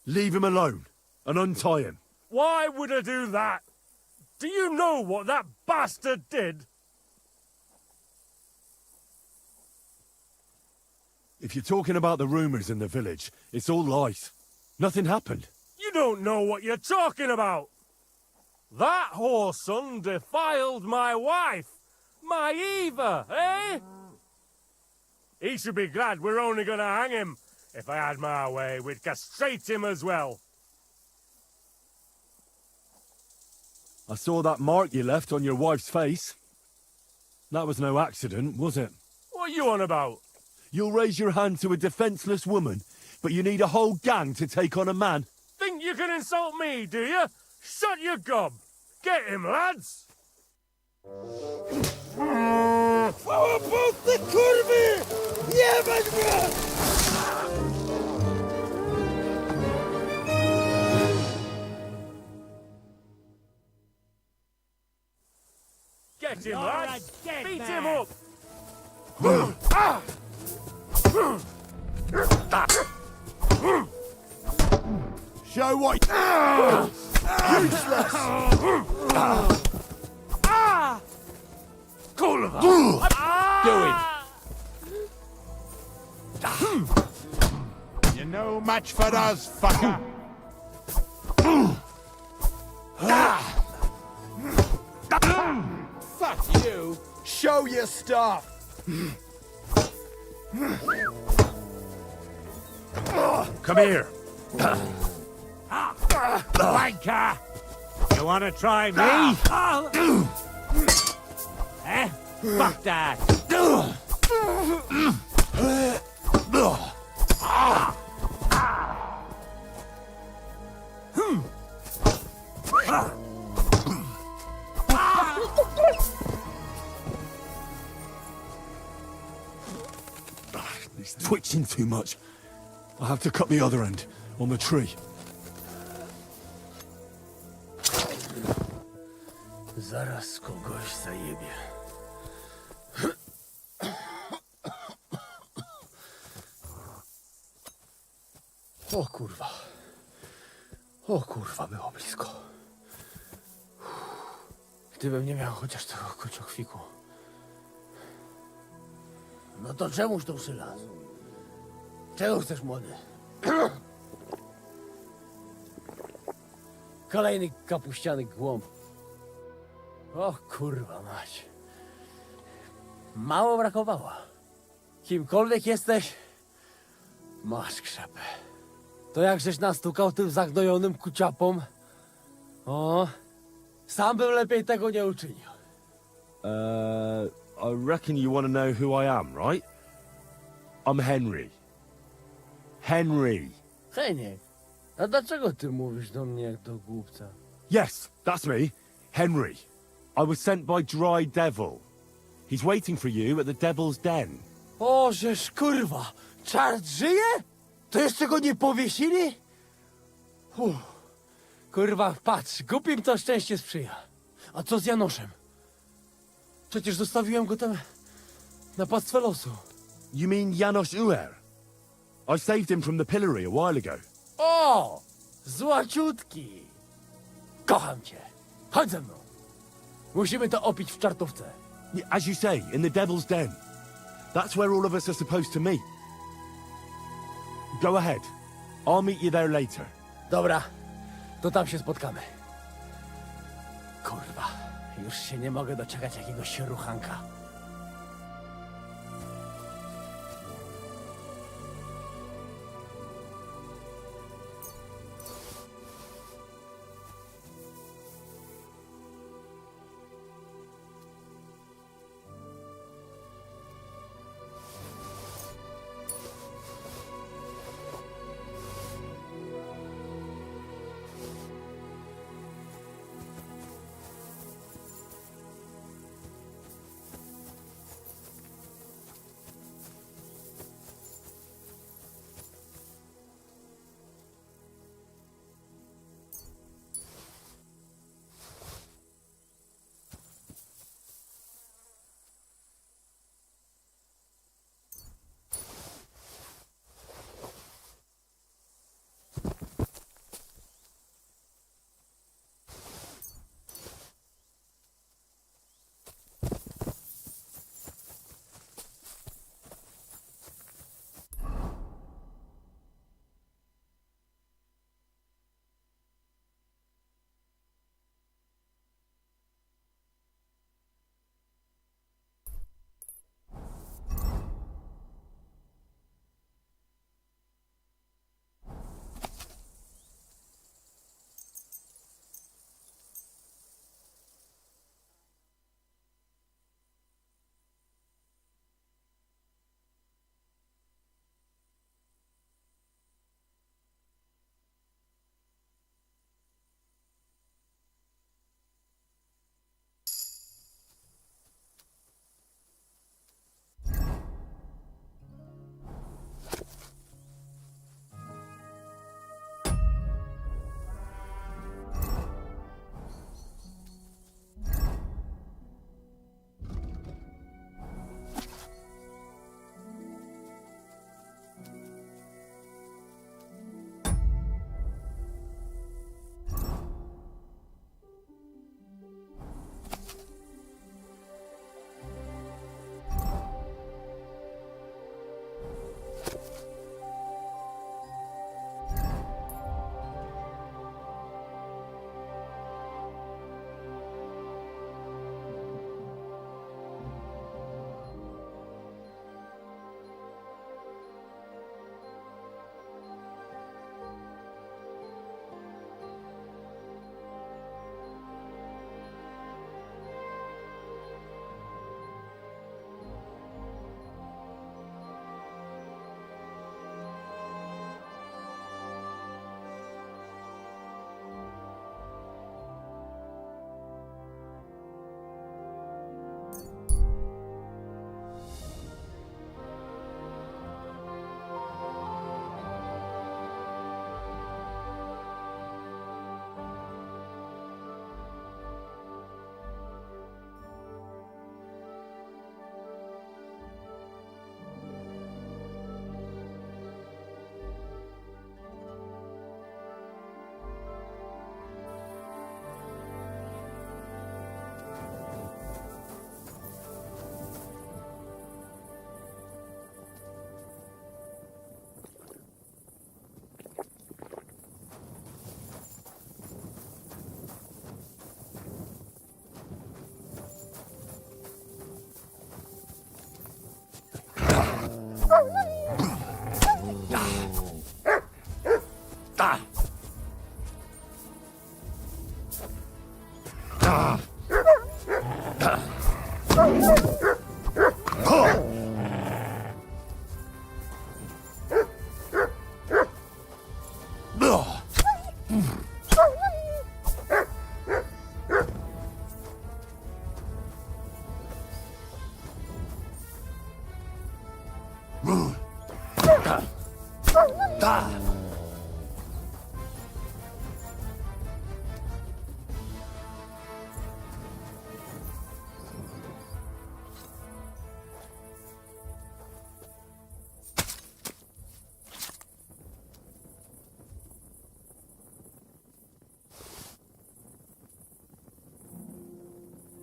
Leave him alone and untie him. Why would I do that? Do you know what that bastard did? If you're talking about the rumours in the village, it's all lies. Nothing happened. You don't know what you're talking about. That whoreson defiled my wife, my Eva, eh? He should be glad we're only gonna hang him. If I had my way, we'd castrate him as well. I saw that mark you left on your wife's face. That was no accident, was it? What are you on about? You'll raise your hand to a defenceless woman, but you need a whole gang to take on a man. Think you can insult me, do you? Shut your gob! Get him, lads! Chwała Polsce, kurwy! Jebać mnie! Get him, lads! Beat him up! Show what... Useless! Cool of us! You're no match for us, fucker. Fuck you. Show your stuff! Come here. Wanker! You wanna try me? Eh? Fuck that! He's twitching too much. I'll have to cut the other end, on the tree. Zaraz kogoś zajebie. O kurwa. O kurwa, było blisko. Gdybym nie miał chociaż tego kociokwiku. No to czemuż to przylazł? Czego chcesz, młody? Kolejny kapuściany głąb. O kurwa mać. Mało brakowało. Kimkolwiek jesteś, masz krzepę. To jak żeś nastukał tym zagnojonym kuciapom? O, sam bym lepiej tego nie uczynił. I reckon you want to know who I am, right? I'm Henry. Henry. Heniek, a dlaczego ty mówisz do mnie jak do głupca? Yes, that's me. Henry. I was sent by Dry Devil. He's waiting for you at the Devil's Den. O, żeż kurwa, czart żyje? To jeszcze go nie powiesili? Kurwa, patrz, głupim to szczęście sprzyja. A co z Janoszem? Przecież zostawiłem go tam na pastwę losu. You mean Janos Uer? I saved him from the pillory a while ago. O! Złaciutki! Kocham cię. Chodź ze mną. Musimy to opić w czartówce. As you say, in the Devil's Den. That's where all of us are supposed to meet. Go ahead. I'll meet you there later. Dobra, to tam się spotkamy. Kurwa, już się nie mogę doczekać jakiegoś ruchanka.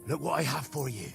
Look what I have for you.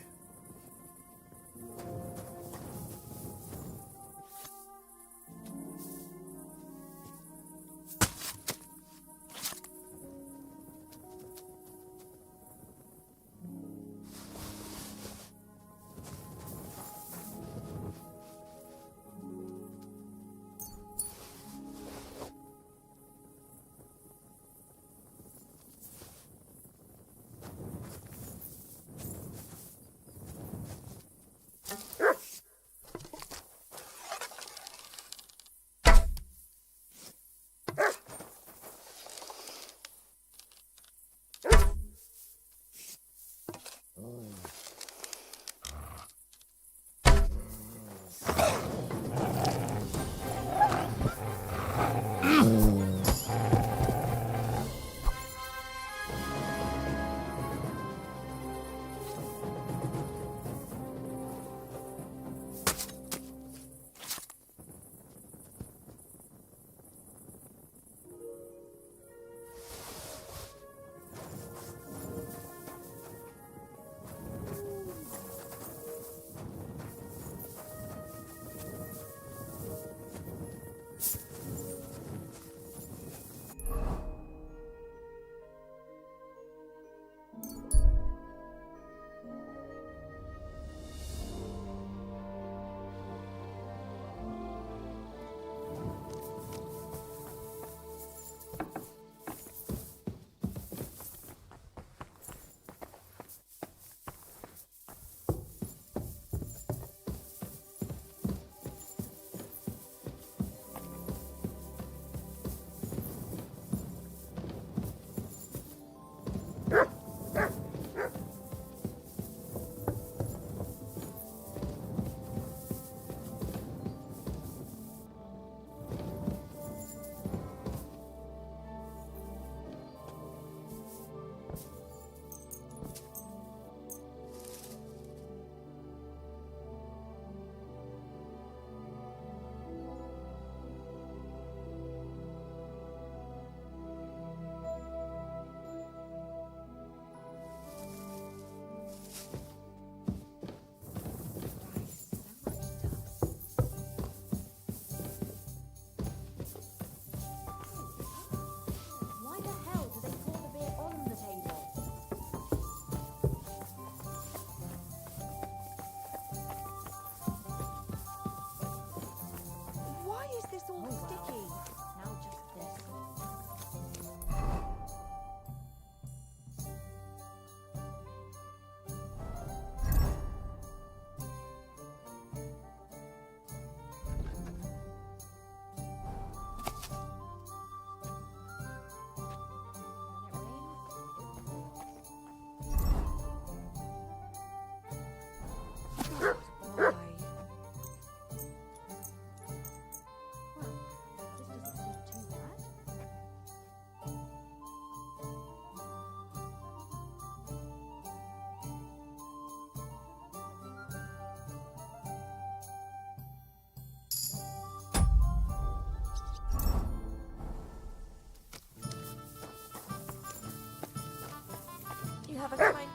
Have a kind.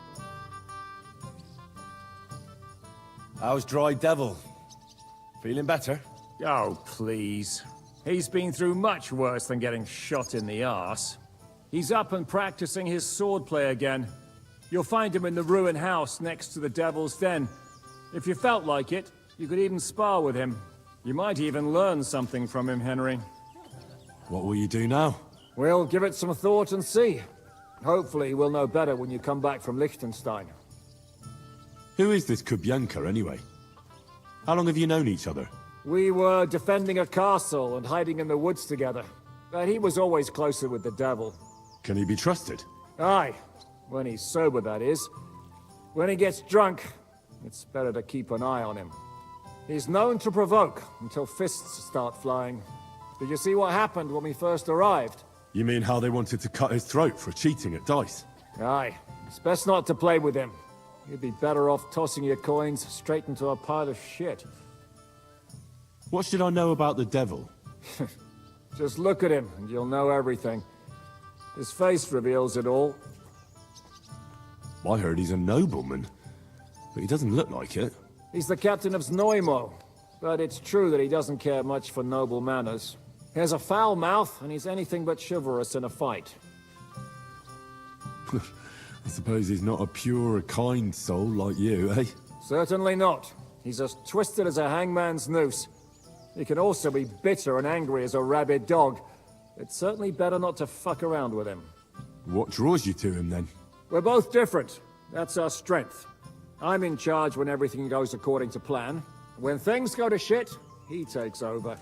How's Dry Devil? Feeling better? Oh, please. He's been through much worse than getting shot in the arse. He's up and practicing his swordplay again. You'll find him in the ruined house next to the Devil's Den. If you felt like it, you could even spar with him. You might even learn something from him, Henry. What will you do now? We'll give it some thought and see. Hopefully we'll know better when you come back from Liechtenstein. Who is this Kubyanka, anyway? How long have you known each other? We were defending a castle and hiding in the woods together. But he was always closer with the devil. Can he be trusted? Aye. When he's sober, that is. When he gets drunk, it's better to keep an eye on him. He's known to provoke until fists start flying. Did you see what happened when we first arrived? You mean how they wanted to cut his throat for cheating at dice? Aye. It's best not to play with him. You'd be better off tossing your coins straight into a pile of shit. What should I know about the devil? Just look at him, and you'll know everything. His face reveals it all. I heard he's a nobleman, but he doesn't look like it. He's the captain of Znojmo, but it's true that he doesn't care much for noble manners. He has a foul mouth, and he's anything but chivalrous in a fight. I suppose he's not a pure, kind soul like you, eh? Certainly not. He's as twisted as a hangman's noose. He can also be bitter and angry as a rabid dog. It's certainly better not to fuck around with him. What draws you to him, then? We're both different. That's our strength. I'm in charge when everything goes according to plan. When things go to shit, he takes over.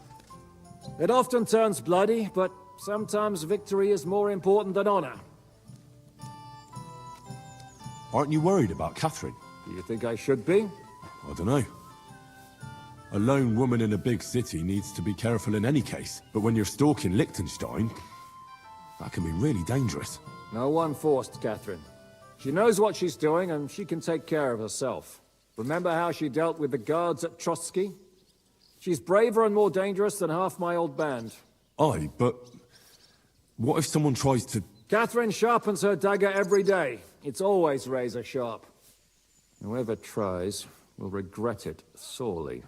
It often turns bloody, but sometimes victory is more important than honor. Aren't you worried about Catherine? Do you think I should be? I don't know. A lone woman in a big city needs to be careful in any case. But when you're stalking Liechtenstein, that can be really dangerous. No one forced Catherine. She knows what she's doing, and she can take care of herself. Remember how she dealt with the guards at Trotsky? She's braver and more dangerous than half my old band. Aye, but what if someone tries to... Catherine sharpens her dagger every day. It's always razor sharp. Whoever tries will regret it sorely.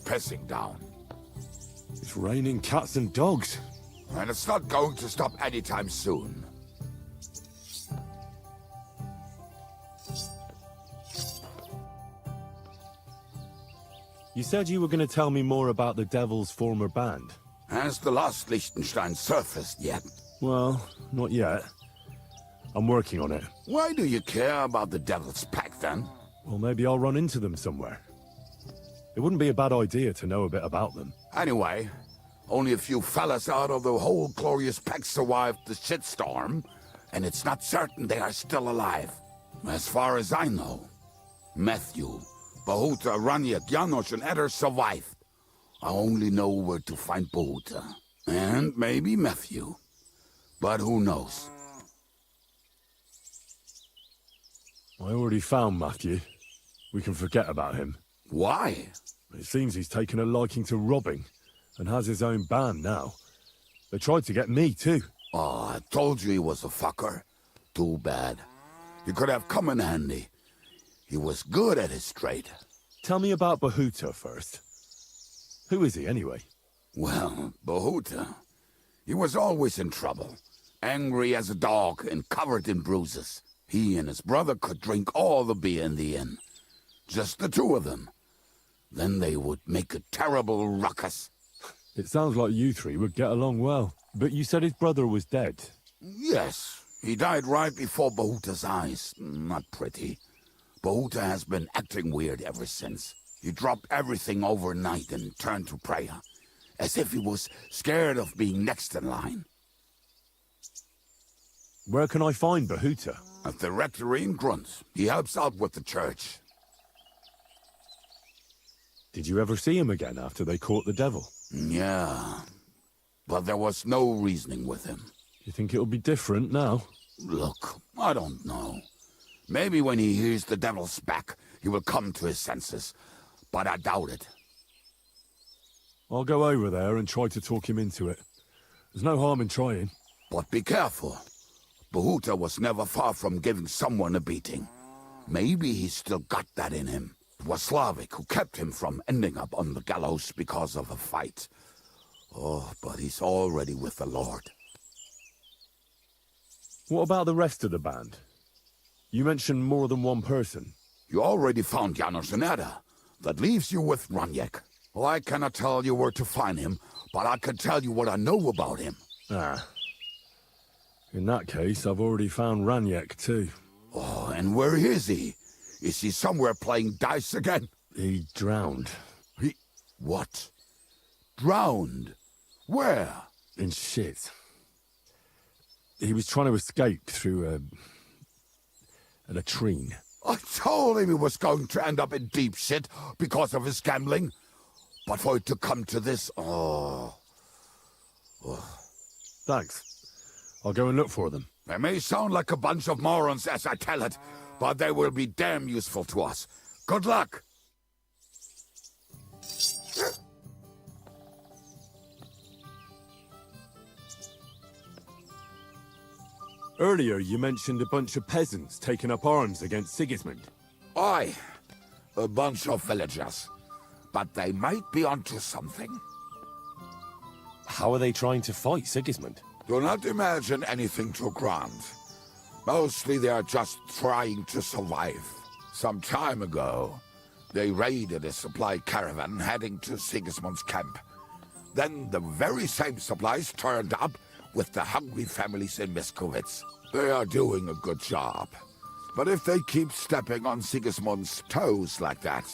Pissing down. It's raining cats and dogs. And it's not going to stop anytime soon. You said you were going to tell me more about the Devil's former band. Has the lost Liechtenstein surfaced yet? Well, not yet. I'm working on it. Why do you care about the Devil's Pack, then? Well, maybe I'll run into them somewhere. It wouldn't be a bad idea to know a bit about them. Anyway, only a few fellas out of the whole glorious pack survived the shitstorm, and it's not certain they are still alive. As far as I know, Matthew, Bahuta, Raniak, Janosch, and Eder survived. I only know where to find Bahuta. And maybe Matthew. But who knows? I already found Matthew. We can forget about him. Why? It seems he's taken a liking to robbing, and has his own band now. They tried to get me, too. Oh, I told you he was a fucker. Too bad. He could have come in handy. He was good at his trade. Tell me about Bahuta first. Who is he, anyway? Well, Bahuta, he was always in trouble. Angry as a dog and covered in bruises. He and his brother could drink all the beer in the inn. Just the two of them. Then they would make a terrible ruckus. It sounds like you three would get along well. But you said his brother was dead. Yes, he died right before Bahuta's eyes. Not pretty. Bahuta has been acting weird ever since. He dropped everything overnight and turned to prayer. As if he was scared of being next in line. Where can I find Bahuta? At the rectory in Grunt. He helps out with the church. Did you ever see him again after they caught the devil? Yeah, but there was no reasoning with him. You think it'll be different now? Look, I don't know. Maybe when he hears the devil's back, he will come to his senses. But I doubt it. I'll go over there and try to talk him into it. There's no harm in trying. But be careful. Bahuta was never far from giving someone a beating. Maybe he's still got that in him. It was Slavik who kept him from ending up on the gallows because of a fight. Oh, but he's already with the Lord. What about the rest of the band? You mentioned more than one person. You already found Janosch and Eda. That leaves you with Raniak. Well, I cannot tell you where to find him, but I can tell you what I know about him. Ah. In that case, I've already found Raniak too. Oh, and where is he? Is he somewhere playing dice again? He drowned. What? Drowned? Where? In shit. He was trying to escape through a latrine. I told him he was going to end up in deep shit because of his gambling. But for it to come to this, oh. Thanks. I'll go and look for them. They may sound like a bunch of morons as I tell it, but they will be damn useful to us. Good luck! Earlier, you mentioned a bunch of peasants taking up arms against Sigismund. Aye, a bunch of villagers. But they might be onto something. How are they trying to fight Sigismund? Do not imagine anything too grand. Mostly they are just trying to survive. Some time ago, they raided a supply caravan heading to Sigismund's camp. Then the very same supplies turned up with the hungry families in Miskovitz. They are doing a good job. But if they keep stepping on Sigismund's toes like that,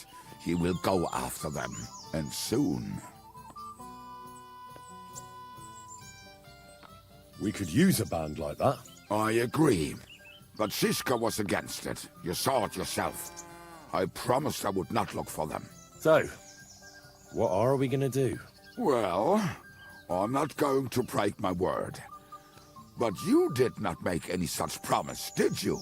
he will go after them, and soon. We could use a band like that. I agree. But Shishka was against it. You saw it yourself. I promised I would not look for them. So, what are we gonna do? Well, I'm not going to break my word. But you did not make any such promise, did you?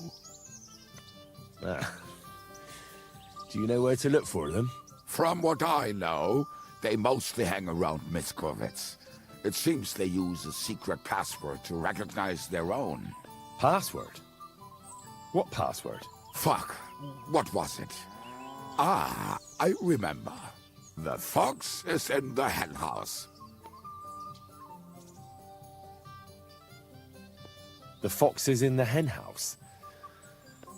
Do you know where to look for them? From what I know, they mostly hang around Miskovitz. It seems they use a secret password to recognize their own. Password? What password? Fuck. What was it? Ah, I remember. The fox is in the henhouse. The fox is in the henhouse?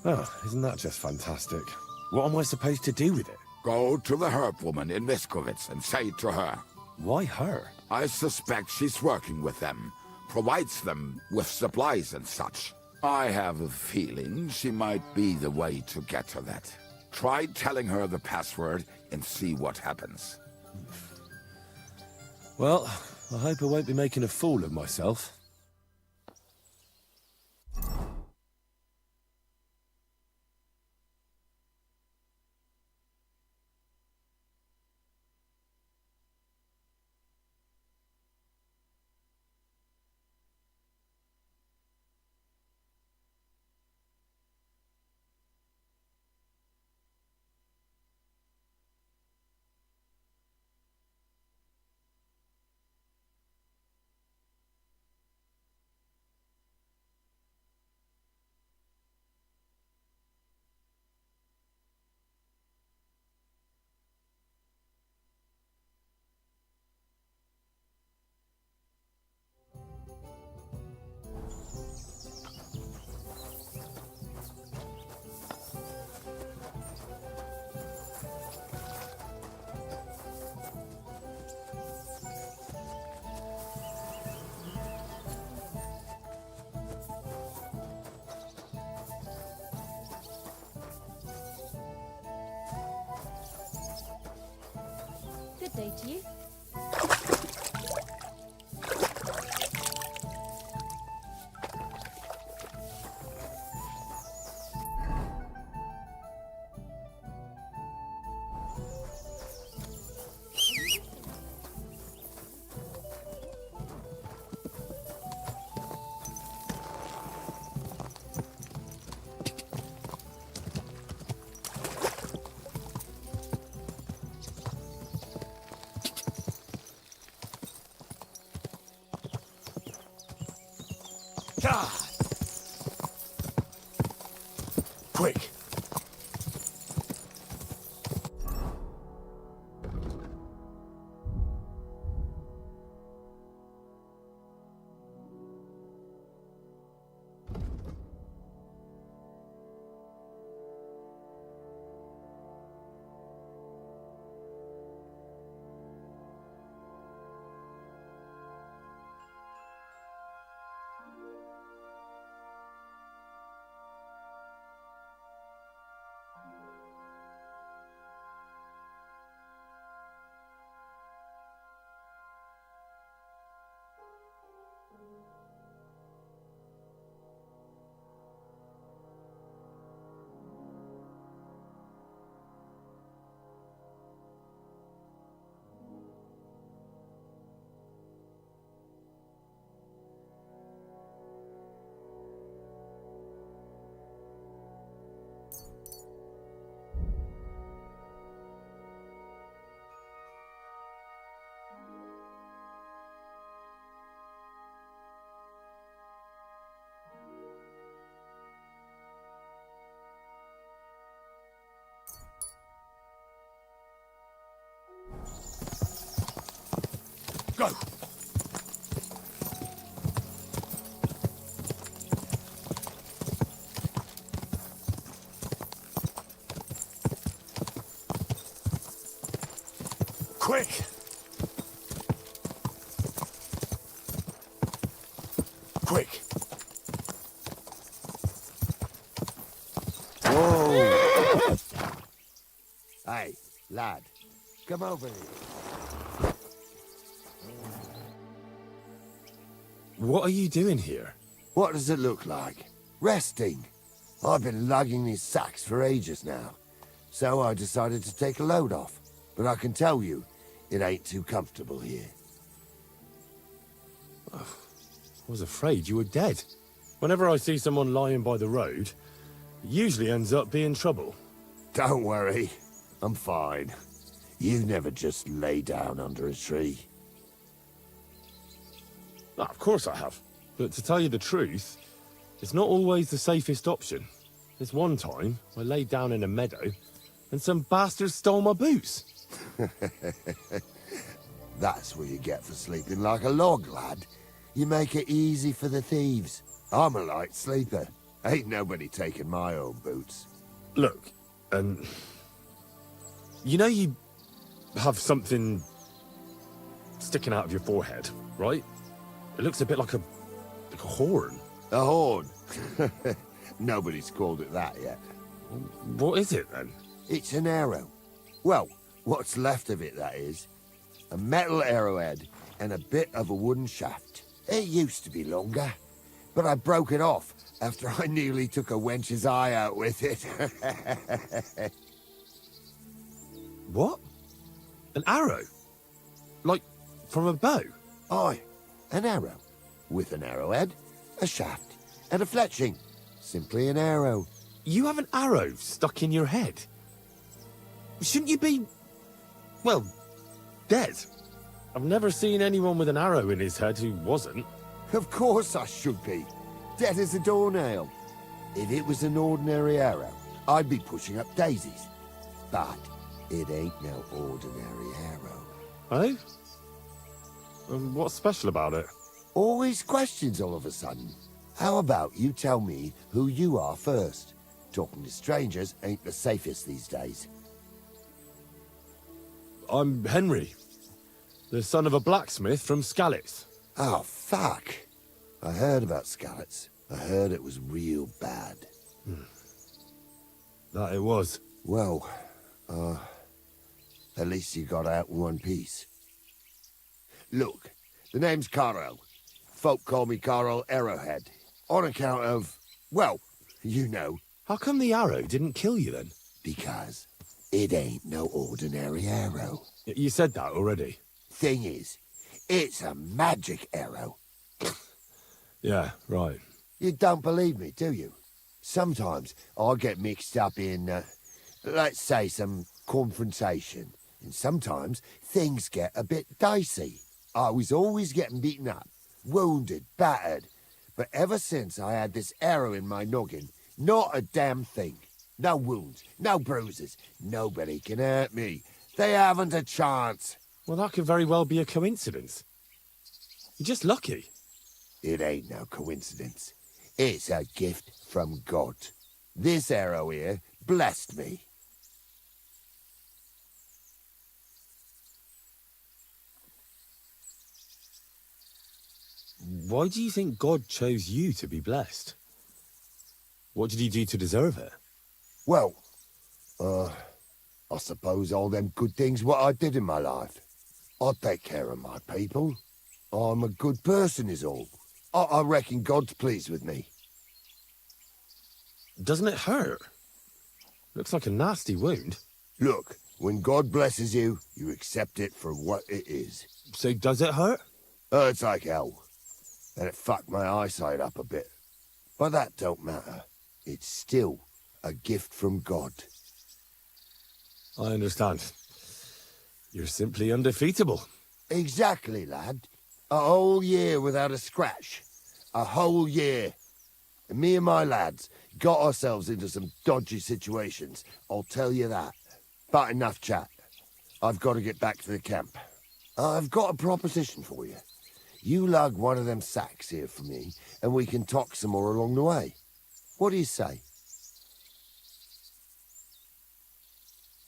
Oh, isn't that just fantastic? What am I supposed to do with it? Go to the herb woman in Miskovitz and say to her. Why her? I suspect she's working with them, provides them with supplies and such. I have a feeling she might be the way to get to that. Try telling her the password and see what happens. Well, I hope I won't be making a fool of myself. Good day to you. God! Quick! Go! Quick! Quick! Whoa! Hey, lad, come over here. What are you doing here? What does it look like? Resting. I've been lugging these sacks for ages now, so I decided to take a load off. But I can tell you, it ain't too comfortable here. I was afraid you were dead. Whenever I see someone lying by the road, it usually ends up being trouble. Don't worry, I'm fine. You never just lay down under a tree. Of course I have. But to tell you the truth, it's not always the safest option. This one time, I laid down in a meadow, and some bastards stole my boots. That's what you get for sleeping like a log, lad. You make it easy for the thieves. I'm a light sleeper. Ain't nobody taking my own boots. Look, you know you have something sticking out of your forehead, right? It looks a bit like a horn. A horn? Nobody's called it that yet. What is it, then? It's an arrow. Well, what's left of it, that is. A metal arrowhead and a bit of a wooden shaft. It used to be longer, but I broke it off after I nearly took a wench's eye out with it. What? An arrow? Like, from a bow? Aye, an arrow. With an arrowhead, a shaft, and a fletching. Simply an arrow. You have an arrow stuck in your head? Shouldn't you be, well, dead? I've never seen anyone with an arrow in his head who wasn't. Of course I should be. Dead as a doornail. If it was an ordinary arrow, I'd be pushing up daisies. But it ain't no ordinary arrow. Oh? What's special about it? Always questions all of a sudden. How about you tell me who you are first? Talking to strangers ain't the safest these days. I'm Henry, the son of a blacksmith from Skalitz. Oh, fuck. I heard about Skalitz. I heard it was real bad. That it was. Well, at least you got out in one piece. Look, the name's Carl. Folk call me Carl Arrowhead. On account of, well, you know. How come the arrow didn't kill you then? Because it ain't no ordinary arrow. You said that already. Thing is, it's a magic arrow. Yeah, right. You don't believe me, do you? Sometimes I get mixed up in, let's say, some confrontation. And sometimes things get a bit dicey. I was always getting beaten up, wounded, battered. But ever since I had this arrow in my noggin, not a damn thing. No wounds, no bruises. Nobody can hurt me. They haven't a chance. Well, that could very well be a coincidence. You're just lucky. It ain't no coincidence. It's a gift from God. This arrow here blessed me. Why do you think God chose you to be blessed? What did he do to deserve it? Well, I suppose all them good things what I did in my life. I take care of my people. I'm a good person is all. I reckon God's pleased with me. Doesn't it hurt? Looks like a nasty wound. Look, when God blesses you, you accept it for what it is. So does it hurt? Hurts like hell. And it fucked my eyesight up a bit. But that don't matter. It's still a gift from God. I understand. You're simply undefeatable. Exactly, lad. A whole year without a scratch. A whole year. And me and my lads got ourselves into some dodgy situations, I'll tell you that. But enough chat. I've got to get back to the camp. I've got a proposition for you. You lug one of them sacks here for me, and we can talk some more along the way. What do you say?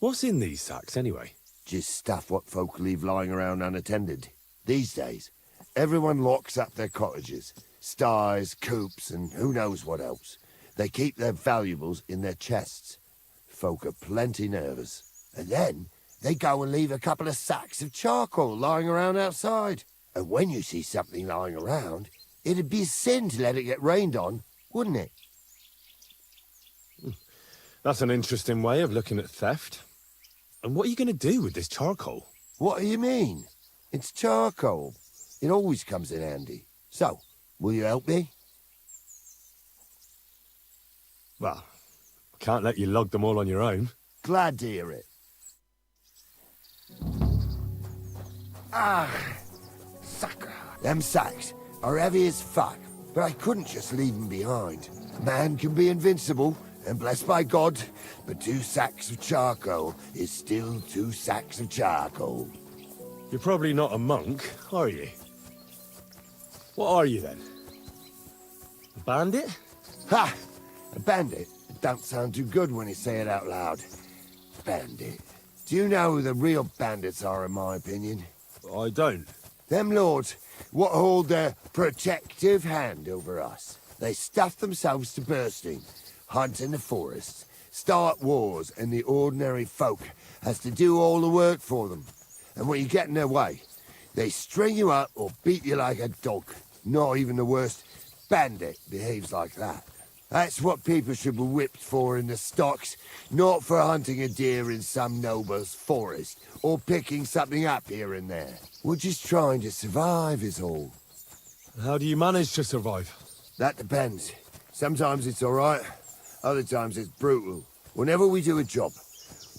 What's in these sacks, anyway? Just stuff what folk leave lying around unattended. These days, everyone locks up their cottages, sties, coops, and who knows what else. They keep their valuables in their chests. Folk are plenty nervous. And then they go and leave a couple of sacks of charcoal lying around outside. And when you see something lying around, it'd be a sin to let it get rained on, wouldn't it? That's an interesting way of looking at theft. And what are you going to do with this charcoal? What do you mean? It's charcoal. It always comes in handy. So, will you help me? Well, I can't let you lug them all on your own. Glad to hear it. Ah, sucker. Them sacks are heavy as fuck, but I couldn't just leave them behind. A man can be invincible, and blessed by God, but 2 sacks of charcoal is still 2 sacks of charcoal. You're probably not a monk, are you? What are you, then? A bandit? Ha! A bandit? It don't sound too good when you say it out loud. Bandit. Do you know who the real bandits are, in my opinion? I don't. Them lords what hold their protective hand over us. They stuff themselves to bursting, hunt in the forests, start wars, and the ordinary folk has to do all the work for them. And when you get in their way, they string you up or beat you like a dog. Not even the worst bandit behaves like that. That's what people should be whipped for in the stocks, not for hunting a deer in some noble's forest, or picking something up here and there. We're just trying to survive is all. How do you manage to survive? That depends. Sometimes it's all right, other times it's brutal. Whenever we do a job,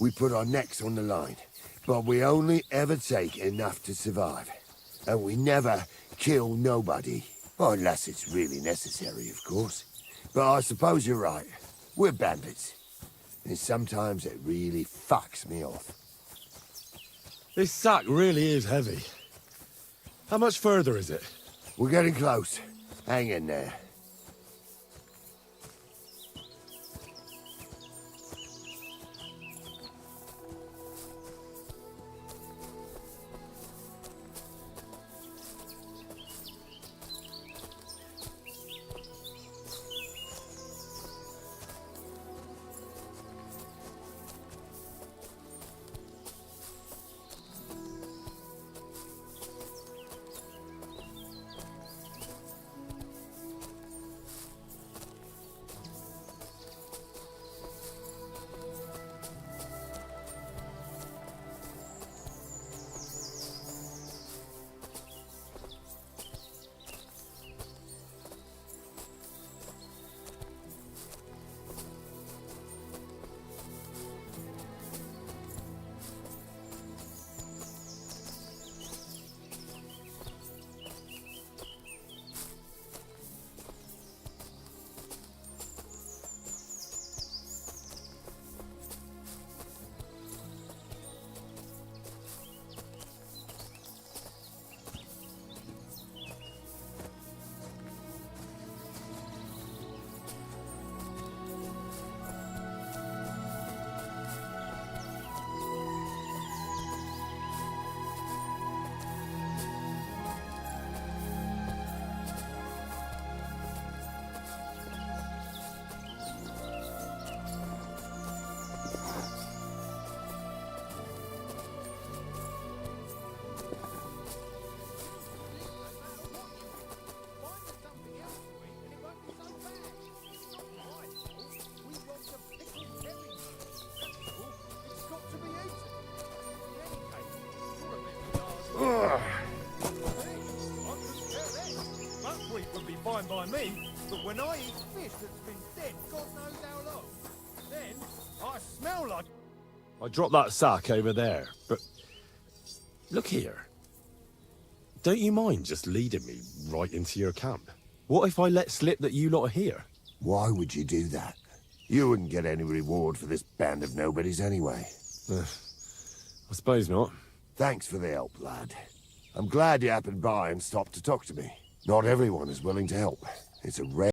we put our necks on the line. But we only ever take enough to survive. And we never kill nobody. Well, unless it's really necessary, of course. But I suppose you're right. We're bandits. And sometimes it really fucks me off. This sack really is heavy. How much further is it? We're getting close. Hang in there. Fine by me, but when I eat fish that's been dead God knows how long, then I smell like... I dropped that sack over there, but... Look here. Don't you mind just leading me right into your camp? What if I let slip that you lot are here? Why would you do that? You wouldn't get any reward for this band of nobodies anyway. I suppose not. Thanks for the help, lad. I'm glad you happened by and stopped to talk to me. Not everyone is willing to help. It's a rare